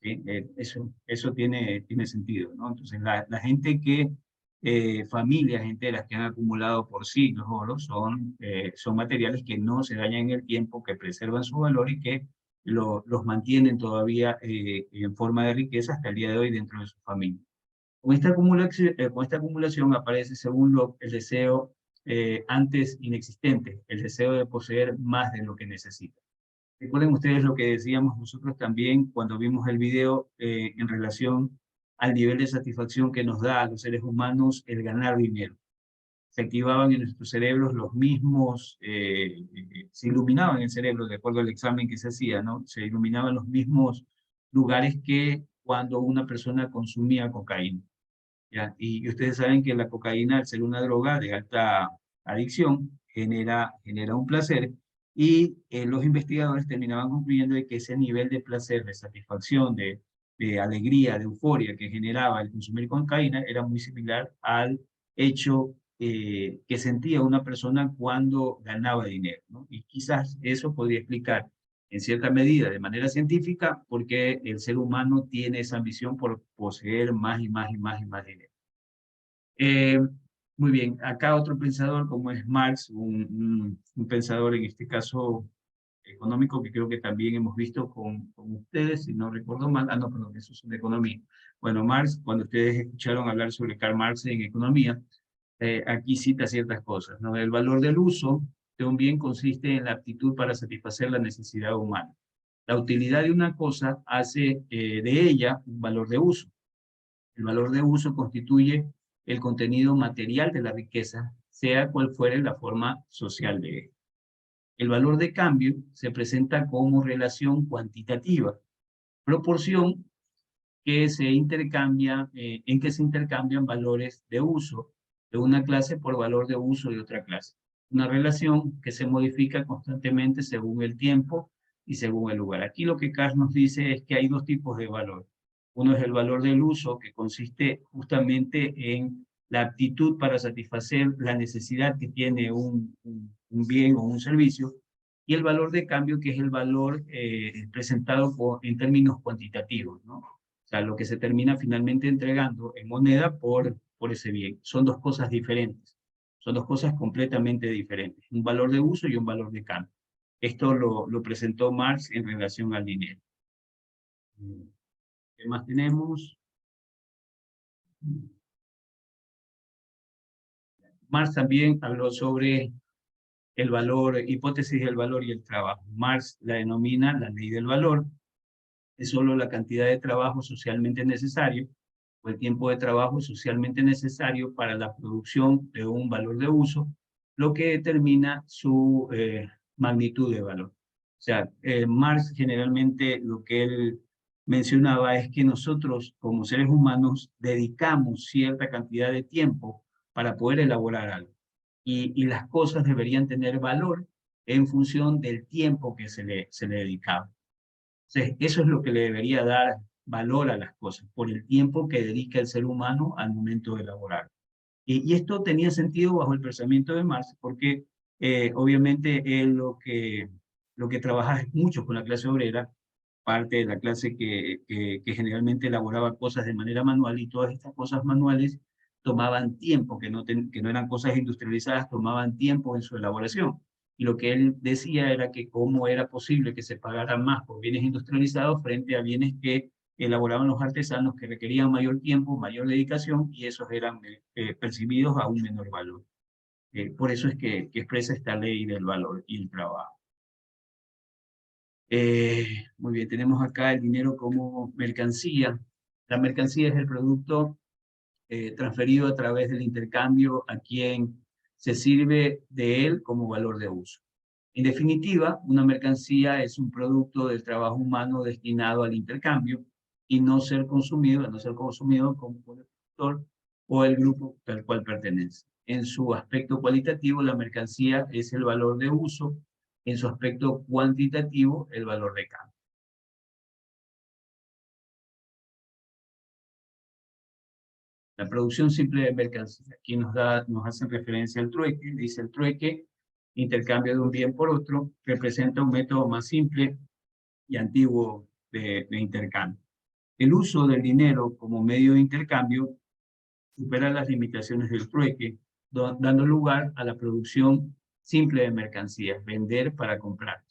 ¿Sí? Eso tiene sentido, ¿no? Entonces, la gente familias enteras que han acumulado por siglos oro son materiales que no se dañan en el tiempo, que preservan su valor y que los mantienen todavía en forma de riqueza hasta el día de hoy dentro de su familia. Con esta acumulación aparece, según Locke, el deseo antes inexistente, el deseo de poseer más de lo que necesita. Recuerden ustedes lo que decíamos nosotros también cuando vimos el video en relación al nivel de satisfacción que nos da a los seres humanos el ganar dinero. Se activaban en nuestros cerebros los mismos, se iluminaban el cerebro, de acuerdo al examen que se hacía, ¿no? Se iluminaban los mismos lugares que cuando una persona consumía cocaína. ¿Ya? Y ustedes saben que la cocaína, al ser una droga de alta adicción, genera un placer, y los investigadores terminaban concluyendo de que ese nivel de placer, de satisfacción, de alegría, de euforia que generaba el consumir cocaína era muy similar al hecho que sentía una persona cuando ganaba dinero, ¿no? Y quizás eso podría explicar en cierta medida, de manera científica, porque el ser humano tiene esa ambición por poseer más y más y más y más dinero. Muy bien, acá otro pensador como es Marx, un pensador en este caso económico que creo que también hemos visto con ustedes, si no recuerdo mal, no, perdón, eso es de economía. Bueno, Marx, cuando ustedes escucharon hablar sobre Karl Marx en economía, aquí cita ciertas cosas, ¿no? El valor del uso de un bien consiste en la aptitud para satisfacer la necesidad humana. La utilidad de una cosa hace de ella un valor de uso. El valor de uso constituye el contenido material de la riqueza, sea cual fuere la forma social de ella. El valor de cambio se presenta como relación cuantitativa, proporción que se intercambia, en que se intercambian valores de uso de una clase por valor de uso de otra clase. Una relación que se modifica constantemente según el tiempo y según el lugar. Aquí lo que Karl nos dice es que hay dos tipos de valor. Uno es el valor del uso, que consiste justamente en la aptitud para satisfacer la necesidad que tiene un bien o un servicio, y el valor de cambio, que es el valor presentado en términos cuantitativos, ¿no? O sea, lo que se termina finalmente entregando en moneda por ese bien. Son dos cosas diferentes. Son dos cosas completamente diferentes. Un valor de uso y un valor de cambio. Esto lo presentó Marx en relación al dinero. ¿Qué más tenemos? Marx también habló sobre el valor, hipótesis del valor y el trabajo. Marx la denomina la ley del valor. Es solo la cantidad de trabajo socialmente necesario o el tiempo de trabajo socialmente necesario para la producción de un valor de uso, lo que determina su magnitud de valor. O sea, Marx generalmente lo que él mencionaba es que nosotros como seres humanos dedicamos cierta cantidad de tiempo para poder elaborar algo. Y las cosas deberían tener valor en función del tiempo que se le dedicaba. Entonces, eso es lo que le debería dar valor a las cosas, por el tiempo que dedica el ser humano al momento de elaborar. Y esto tenía sentido bajo el pensamiento de Marx, porque obviamente él lo que trabaja es mucho con la clase obrera, parte de la clase que generalmente elaboraba cosas de manera manual, y todas estas cosas manuales tomaban tiempo, que no eran cosas industrializadas, tomaban tiempo en su elaboración. Y lo que él decía era que cómo era posible que se pagara más por bienes industrializados frente a bienes que elaboraban los artesanos, que requerían mayor tiempo, mayor dedicación, y esos eran percibidos a un menor valor. Por eso es que expresa esta ley del valor y el trabajo. Muy bien, tenemos acá el dinero como mercancía. La mercancía es el producto transferido a través del intercambio a quien se sirve de él como valor de uso. En definitiva, una mercancía es un producto del trabajo humano destinado al intercambio y no ser consumido como por el productor o el grupo al cual pertenece. En su aspecto cualitativo, la mercancía es el valor de uso; en su aspecto cuantitativo, el valor de cambio. La producción simple de mercancía. Aquí nos hacen referencia al trueque. Dice el trueque, intercambio de un bien por otro, representa un método más simple y antiguo de intercambio. El uso del dinero como medio de intercambio supera las limitaciones del trueque, dando lugar a la producción simple de mercancías, vender para comprar.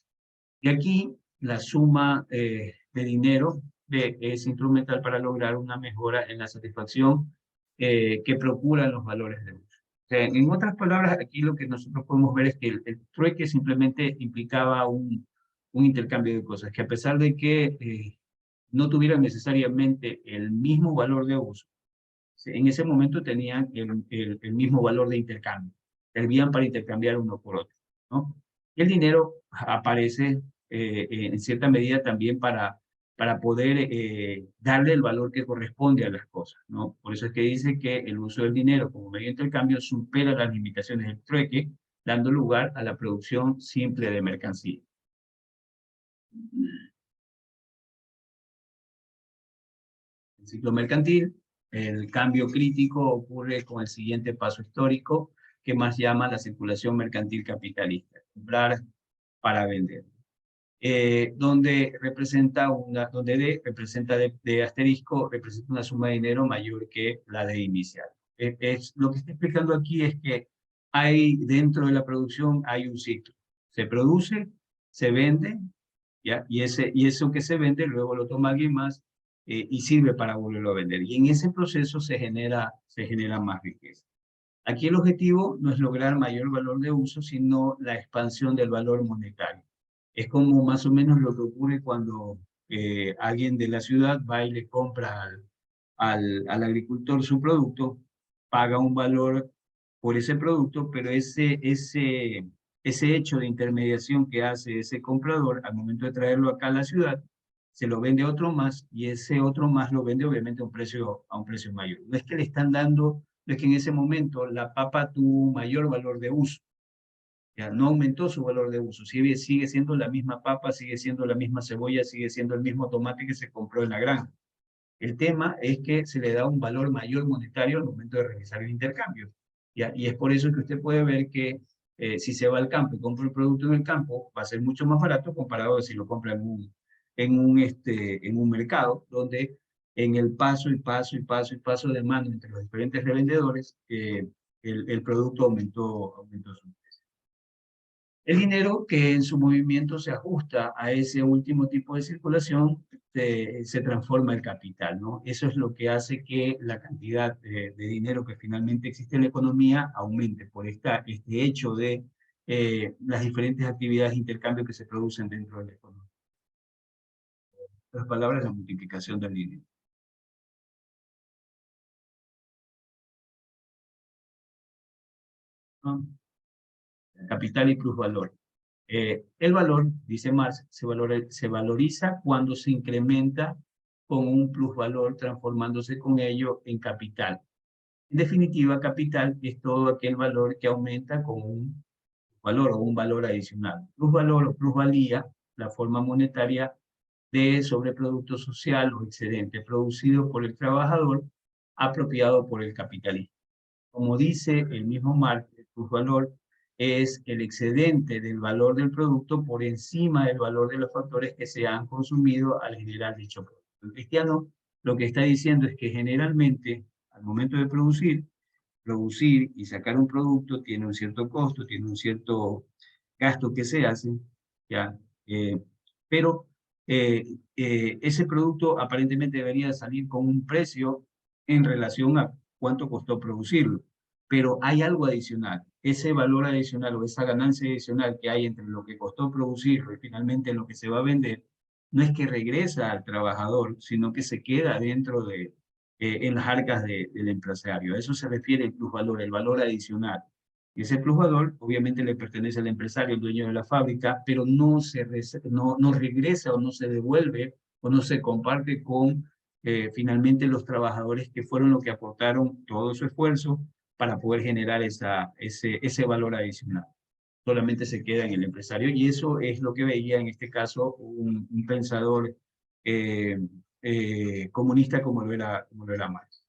Y aquí la suma de dinero es instrumental para lograr una mejora en la satisfacción que procuran los valores de uso. O sea, en otras palabras, aquí lo que nosotros podemos ver es que el trueque simplemente implicaba un intercambio de cosas, que a pesar de que no tuvieran necesariamente el mismo valor de uso, en ese momento tenían el mismo valor de intercambio, servían para intercambiar uno por otro, ¿no? Y el dinero aparece en cierta medida también para poder darle el valor que corresponde a las cosas, ¿no? Por eso es que dice que el uso del dinero como medio de intercambio supera las limitaciones del trueque, dando lugar a la producción simple de mercancía. El ciclo mercantil, el cambio crítico ocurre con el siguiente paso histórico, que más llama la circulación mercantil capitalista: comprar para vender. Donde representa donde D representa de asterisco, representa una suma de dinero mayor que la D inicial. Lo que está explicando aquí es que hay dentro de la producción hay un ciclo. Se produce, se vende, ¿ya? Y eso que se vende luego lo toma alguien más y sirve para volverlo a vender. Y en ese proceso se genera más riqueza. Aquí el objetivo no es lograr mayor valor de uso, sino la expansión del valor monetario. Es como más o menos lo que ocurre cuando alguien de la ciudad va y le compra al agricultor su producto, paga un valor por ese producto, pero ese hecho de intermediación que hace ese comprador al momento de traerlo acá a la ciudad, se lo vende a otro más, y ese otro más lo vende obviamente a un precio mayor. No es que le están dando, no es que en ese momento la papa tuvo mayor valor de uso, ya no aumentó su valor de uso, sigue siendo la misma papa, sigue siendo la misma cebolla, sigue siendo el mismo tomate que se compró en la granja. El tema es que se le da un valor mayor monetario al momento de realizar el intercambio. ¿Ya? Y es por eso que usted puede ver que si se va al campo y compra el producto en el campo, va a ser mucho más barato comparado a si lo compra en un mercado, donde en el paso de mano entre los diferentes revendedores, el producto aumentó su precio. El dinero que en su movimiento se ajusta a ese último tipo de circulación se transforma en capital, ¿no? Eso es lo que hace que la cantidad de dinero que finalmente existe en la economía aumente por este hecho de las diferentes actividades de intercambio que se producen dentro de la economía. En otras palabras, la multiplicación del dinero. ¿No? Capital y plusvalor. El valor, dice Marx, se valoriza cuando se incrementa con un plusvalor, transformándose con ello en capital. En definitiva, capital es todo aquel valor que aumenta con un valor o un valor adicional. Plusvalor o plusvalía, la forma monetaria de sobreproducto social o excedente producido por el trabajador, apropiado por el capitalista. Como dice el mismo Marx, el plusvalor es el excedente del valor del producto por encima del valor de los factores que se han consumido al generar dicho producto. El cristiano lo que está diciendo es que generalmente, al momento de producir y sacar un producto tiene un cierto costo, tiene un cierto gasto que se hace, ¿ya? Pero ese producto aparentemente debería salir con un precio en relación a cuánto costó producirlo. Pero hay algo adicional. Ese valor adicional o esa ganancia adicional que hay entre lo que costó producirlo y finalmente lo que se va a vender, no es que regresa al trabajador, sino que se queda dentro de, en las arcas del empresario. A eso se refiere el plusvalor, el valor adicional. Y ese plusvalor obviamente le pertenece al empresario, el dueño de la fábrica, pero no regresa o no se devuelve o no se comparte con finalmente los trabajadores que fueron los que aportaron todo su esfuerzo para poder generar ese valor adicional. Solamente se queda en el empresario y eso es lo que veía en este caso un pensador comunista como lo era Marx.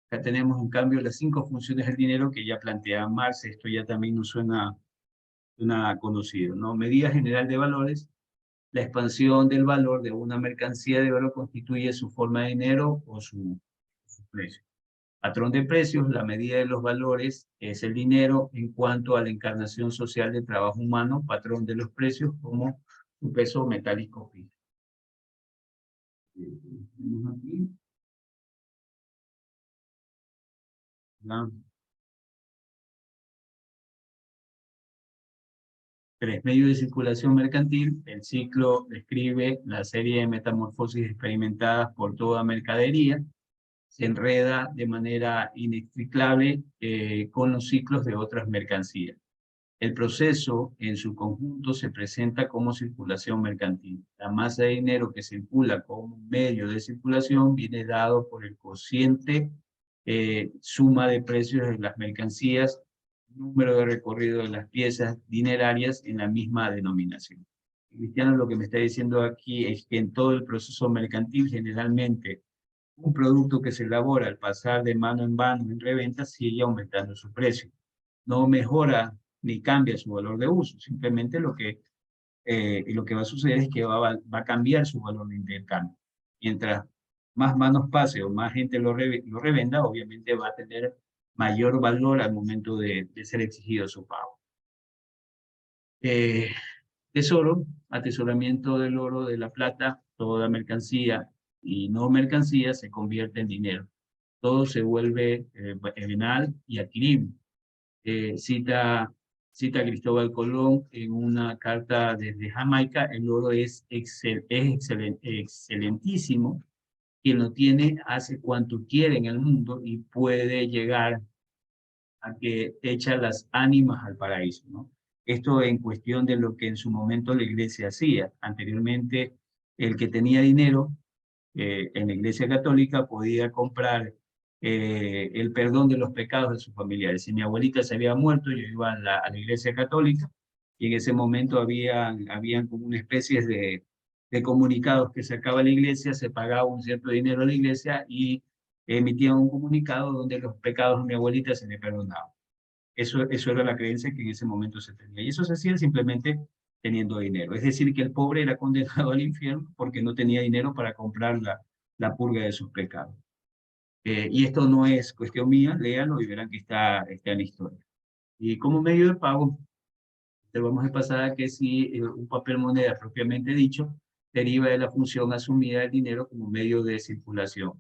Acá tenemos en cambio las 5 funciones del dinero que ya plantea Marx. Esto ya también nos suena conocido, ¿no? Medida general de valores. La expansión del valor de una mercancía de oro constituye su forma de dinero o su precio. Patrón de precios, la medida de los valores es el dinero en cuanto a la encarnación social del trabajo humano, patrón de los precios como su peso metálico fijo. Tenemos aquí. ¿No? 3. Medios de circulación mercantil. El ciclo describe la serie de metamorfosis experimentadas por toda mercadería. Se enreda de manera inextricable con los ciclos de otras mercancías. El proceso en su conjunto se presenta como circulación mercantil. La masa de dinero que circula como medio de circulación viene dado por el cociente suma de precios de las mercancías, número de recorrido de las piezas dinerarias en la misma denominación. Cristiano lo que me está diciendo aquí es que en todo el proceso mercantil generalmente un producto que se elabora al pasar de mano en mano en reventa sigue aumentando su precio. No mejora ni cambia su valor de uso, simplemente lo que va a suceder es que va a cambiar su valor de intercambio. Mientras más manos pase o más gente lo revenda, obviamente va a tener mayor valor al momento de ser exigido su pago. Tesoro, atesoramiento del oro, de la plata, toda mercancía y no mercancía se convierte en dinero. Todo se vuelve venal y adquirible. Cita Cristóbal Colón en una carta desde Jamaica: el oro es excelentísimo. Quien lo tiene hace cuanto quiere en el mundo y puede llegar a que echa las ánimas al paraíso, ¿no? Esto en cuestión de lo que en su momento la iglesia hacía. Anteriormente, el que tenía dinero en la iglesia católica podía comprar el perdón de los pecados de sus familiares. Si mi abuelita se había muerto, yo iba a la iglesia católica y en ese momento habían como una especie de comunicados que sacaba la iglesia, se pagaba un cierto dinero a la iglesia y emitían un comunicado donde los pecados de mi abuelita se le perdonaban. Eso era la creencia que en ese momento se tenía. Y eso se hacía simplemente teniendo dinero. Es decir, que el pobre era condenado al infierno porque no tenía dinero para comprar la purga de sus pecados. Y esto no es cuestión mía, léanlo y verán que está en la historia. Y como medio de pago, vamos a pasar a que si un papel moneda propiamente dicho deriva de la función asumida del dinero como medio de circulación.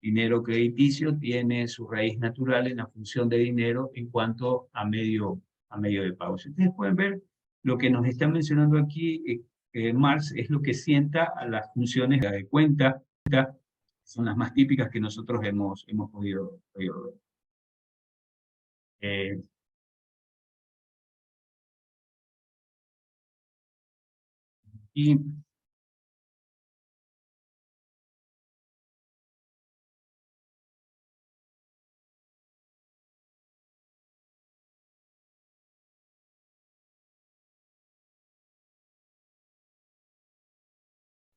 Dinero crediticio tiene su raíz natural en la función de dinero en cuanto a medio de pago. Si ustedes pueden ver, lo que nos está mencionando aquí Marx es lo que sienta a las funciones de cuenta, son las más típicas que nosotros hemos podido ver.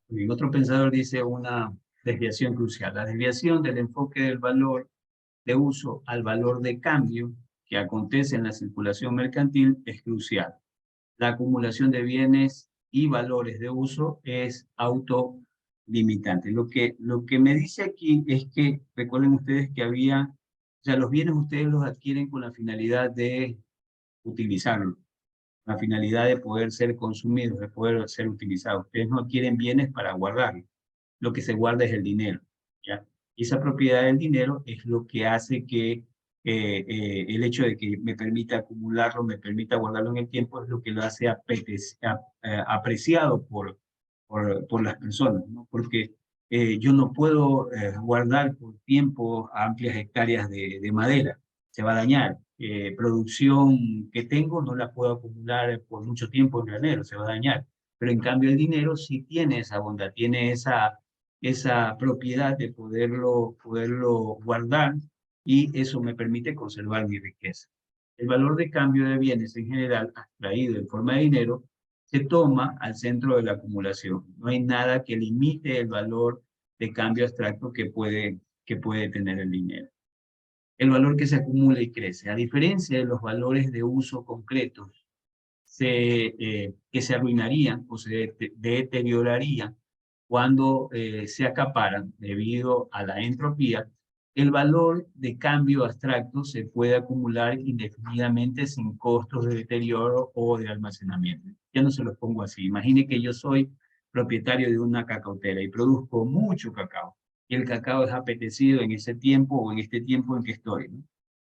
Y otro pensador dice una desviación crucial, la desviación del enfoque del valor de uso al valor de cambio que acontece en la circulación mercantil es crucial. La acumulación de bienes y valores de uso es autolimitante. Lo que me dice aquí es que, recuerden ustedes que o sea, los bienes ustedes los adquieren con la finalidad de utilizarlos, la finalidad de poder ser consumidos, de poder ser utilizados. Ustedes no adquieren bienes para guardarlos. Lo que se guarda es el dinero, ¿ya? Y esa propiedad del dinero es lo que hace que el hecho de que me permita acumularlo, me permita guardarlo en el tiempo, es lo que lo hace apreciado por las personas, ¿no? Porque yo no puedo guardar por tiempo amplias hectáreas de madera, se va a dañar. Producción que tengo no la puedo acumular por mucho tiempo en granero, se va a dañar. Pero en cambio el dinero sí tiene esa bondad, tiene esa propiedad de poderlo guardar y eso me permite conservar mi riqueza. El valor de cambio de bienes en general, extraído en forma de dinero, se toma al centro de la acumulación. No hay nada que limite el valor de cambio abstracto que puede tener el dinero. El valor que se acumula y crece, a diferencia de los valores de uso concretos, que se arruinarían o se deteriorarían cuando se acaparan debido a la entropía, el valor de cambio abstracto se puede acumular indefinidamente sin costos de deterioro o de almacenamiento. Ya no se los pongo así. Imagine que yo soy propietario de una cacautera y produzco mucho cacao. Y el cacao es apetecido en ese tiempo o en este tiempo en que estoy, ¿no?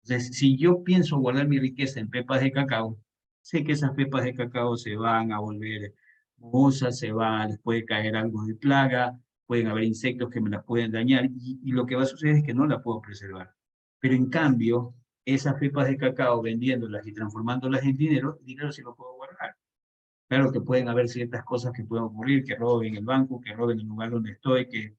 Entonces, si yo pienso guardar mi riqueza en pepas de cacao, sé que esas pepas de cacao se van a volver mohosas, les puede caer algo de plaga, pueden haber insectos que me las pueden dañar y lo que va a suceder es que no la puedo preservar. Pero en cambio, esas pepas de cacao vendiéndolas y transformándolas en dinero, el dinero sí lo puedo guardar. Claro que pueden haber ciertas cosas que pueden ocurrir, que roben el banco, que roben el lugar donde estoy, que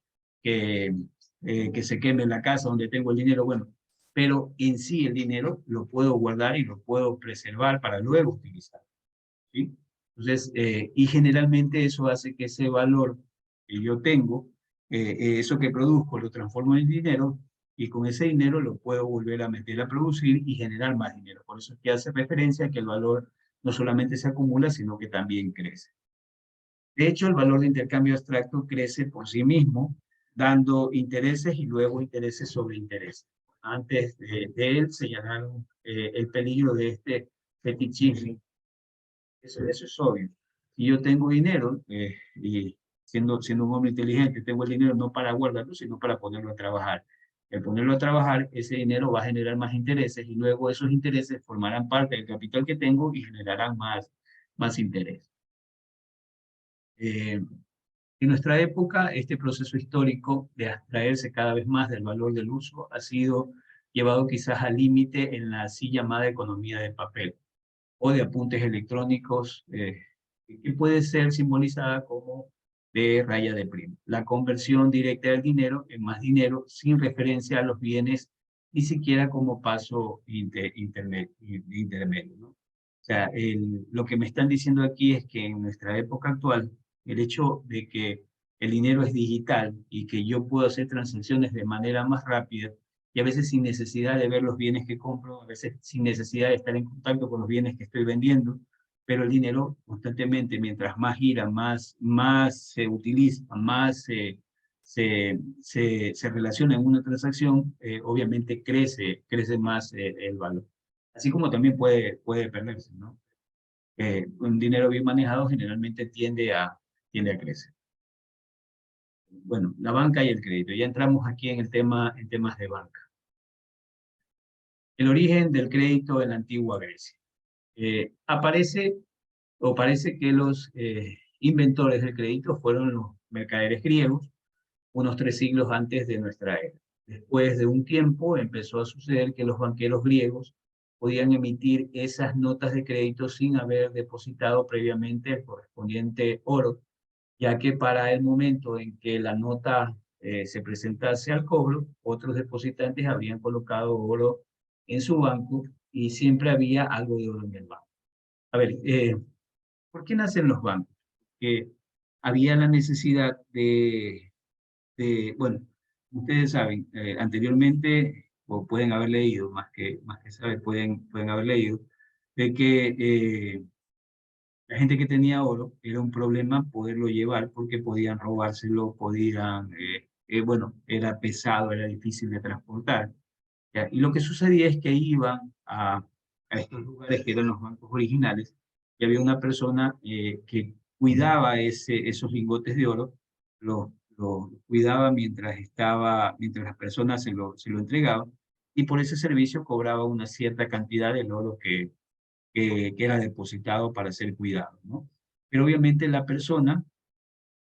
se queme la casa donde tengo el dinero, bueno, pero en sí el dinero lo puedo guardar y lo puedo preservar para luego utilizar, ¿sí? Entonces, y generalmente eso hace que ese valor que yo tengo, eso que produzco, lo transformo en dinero y con ese dinero lo puedo volver a meter a producir y generar más dinero. Por eso es que hace referencia a que el valor no solamente se acumula, sino que también crece. De hecho, el valor de intercambio abstracto crece por sí mismo, dando intereses y luego intereses sobre intereses. Antes de él señalaron el peligro de este fetichismo. Eso es obvio. Si yo tengo dinero, y siendo un hombre inteligente, tengo el dinero no para guardarlo, sino para ponerlo a trabajar. Al ponerlo a trabajar, ese dinero va a generar más intereses y luego esos intereses formarán parte del capital que tengo y generarán más interés. En nuestra época, este proceso histórico de abstraerse cada vez más del valor del uso ha sido llevado quizás al límite en la así llamada economía de papel o de apuntes electrónicos, que puede ser simbolizada como de raya de prima. La conversión directa del dinero en más dinero sin referencia a los bienes, ni siquiera como paso intermedio, ¿no? O sea, lo que me están diciendo aquí es que en nuestra época actual, el hecho de que el dinero es digital y que yo puedo hacer transacciones de manera más rápida y a veces sin necesidad de ver los bienes que compro, a veces sin necesidad de estar en contacto con los bienes que estoy vendiendo, pero el dinero constantemente, mientras más gira, más se utiliza, más se relaciona en una transacción, obviamente crece más el valor. Así como también puede perderse, ¿no? Un dinero bien manejado generalmente tiende a crecer. Bueno, la banca y el crédito. Ya entramos aquí en temas de banca. El origen del crédito en la antigua Grecia. Parece que los inventores del crédito fueron los mercaderes griegos, unos 3 siglos antes de nuestra era. Después de un tiempo empezó a suceder que los banqueros griegos podían emitir esas notas de crédito sin haber depositado previamente el correspondiente oro, ya que para el momento en que la nota se presentase al cobro, otros depositantes habrían colocado oro en su banco y siempre había algo de oro en el banco. A ver, ¿por qué nacen los bancos? Que había la necesidad bueno, ustedes saben, anteriormente, o pueden haber leído, más que saber, pueden haber leído, de que la gente que tenía oro era un problema poderlo llevar porque podían robárselo, bueno, era pesado, era difícil de transportar. ¿Ya? Y lo que sucedía es que iban a estos lugares que eran los bancos originales y había una persona que cuidaba esos lingotes de oro, lo cuidaba mientras las personas se lo entregaban, y por ese servicio cobraba una cierta cantidad del oro que era depositado para ser cuidado, ¿no? Pero obviamente la persona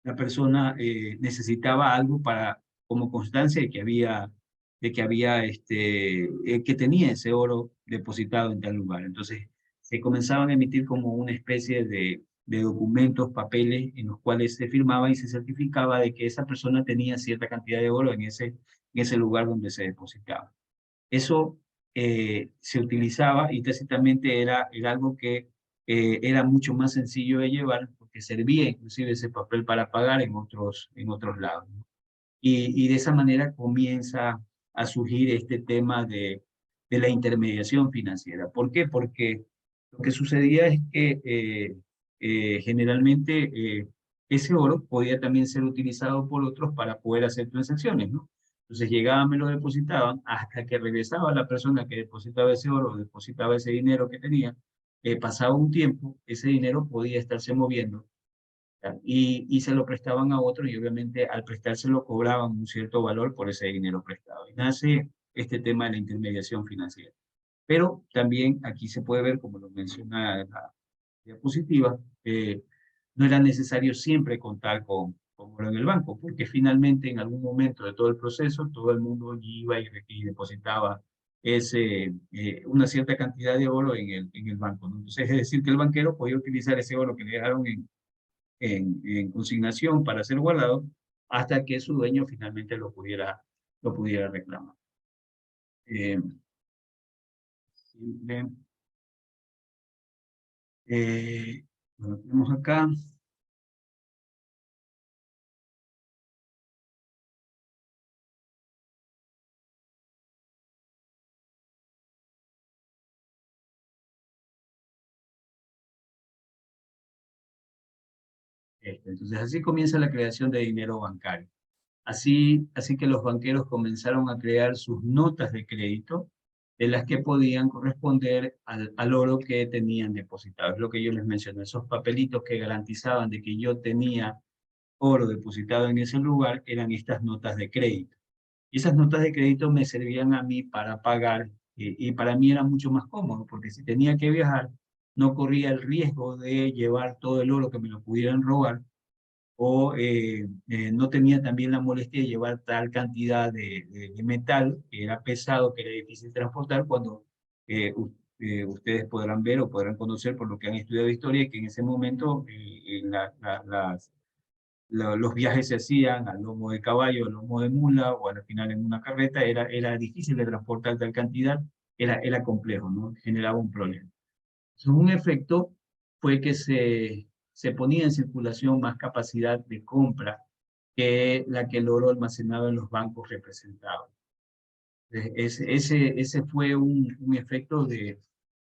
necesitaba algo como constancia de que tenía ese oro depositado en tal lugar. Entonces, se comenzaban a emitir como una especie de documentos, papeles, en los cuales se firmaba y se certificaba de que esa persona tenía cierta cantidad de oro en ese lugar donde se depositaba. Eso se utilizaba y tácitamente era algo que era mucho más sencillo de llevar, porque servía inclusive ese papel para pagar en otros lados, ¿no? Y de esa manera comienza a surgir este tema de la intermediación financiera. ¿Por qué? Porque lo que sucedía es que generalmente ese oro podía también ser utilizado por otros para poder hacer transacciones, ¿no? Entonces llegaban, me lo depositaban, hasta que regresaba la persona que depositaba ese oro, depositaba ese dinero que tenía, pasaba un tiempo, ese dinero podía estarse moviendo, ¿ya? Y se lo prestaban a otros y obviamente al prestárselo cobraban un cierto valor por ese dinero prestado. Y nace este tema de la intermediación financiera. Pero también aquí se puede ver, como lo menciona la diapositiva, no era necesario siempre contar con oro en el banco, porque finalmente en algún momento de todo el proceso, todo el mundo iba y depositaba una cierta cantidad de oro en el banco, ¿no? Entonces, es decir, que el banquero podía utilizar ese oro que le dejaron en consignación para ser guardado hasta que su dueño finalmente lo pudiera reclamar. Simple. Bueno, tenemos acá. Entonces, así comienza la creación de dinero bancario. Así que los banqueros comenzaron a crear sus notas de crédito de las que podían corresponder al oro que tenían depositado. Es lo que yo les mencioné, esos papelitos que garantizaban de que yo tenía oro depositado en ese lugar eran estas notas de crédito. Y esas notas de crédito me servían a mí para pagar y para mí era mucho más cómodo porque si tenía que viajar no corría el riesgo de llevar todo el oro que me lo pudieran robar o no tenía también la molestia de llevar tal cantidad de metal que era pesado, que era difícil transportar cuando ustedes podrán ver o podrán conocer por lo que han estudiado historia que en ese momento los viajes se hacían al lomo de caballo, al lomo de mula o al final en una carreta, era difícil de transportar tal cantidad, era complejo, ¿no? Generaba un problema. Un efecto fue que se ponía en circulación más capacidad de compra que la que el oro almacenado en los bancos representaba. Ese fue un efecto del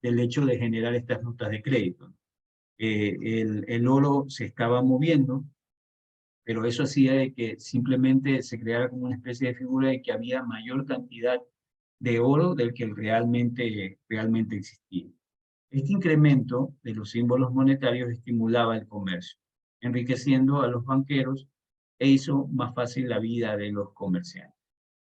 hecho de generar estas notas de crédito. El oro se estaba moviendo, pero eso hacía de que simplemente se creara como una especie de figura de que había mayor cantidad de oro del que realmente existía. Este incremento de los símbolos monetarios estimulaba el comercio, enriqueciendo a los banqueros e hizo más fácil la vida de los comerciantes.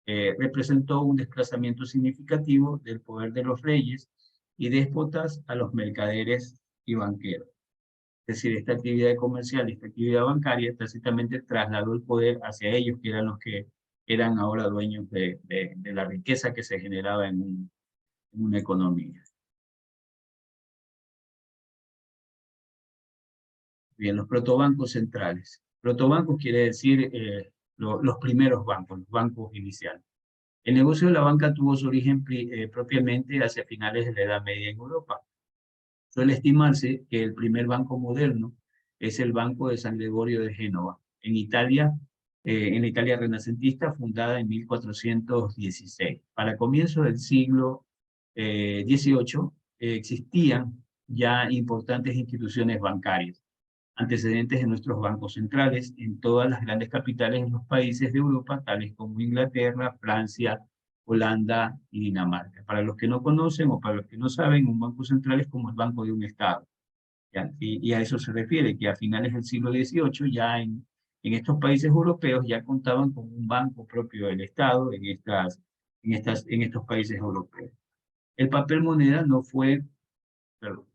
Representó un desplazamiento significativo del poder de los reyes y déspotas a los mercaderes y banqueros. Es decir, esta actividad comercial, esta actividad bancaria, tácitamente trasladó el poder hacia ellos, que eran los que eran ahora dueños de la riqueza que se generaba en una economía. Bien, los protobancos centrales. Protobancos quiere decir los primeros bancos, los bancos iniciales. El negocio de la banca tuvo su origen propiamente hacia finales de la Edad Media en Europa. Suele estimarse que el primer banco moderno es el Banco de San Gregorio de Génova, en la Italia renacentista, fundada en 1416. Para comienzos del siglo XVIII existían ya importantes instituciones bancarias, antecedentes de nuestros bancos centrales en todas las grandes capitales de los países de Europa, tales como Inglaterra, Francia, Holanda y Dinamarca. Para los que no conocen o para los que no saben, un banco central es como el banco de un estado. Y a eso se refiere, que a finales del siglo XVIII ya en estos países europeos ya contaban con un banco propio del estado en estos países europeos. El papel moneda no fue, perdón,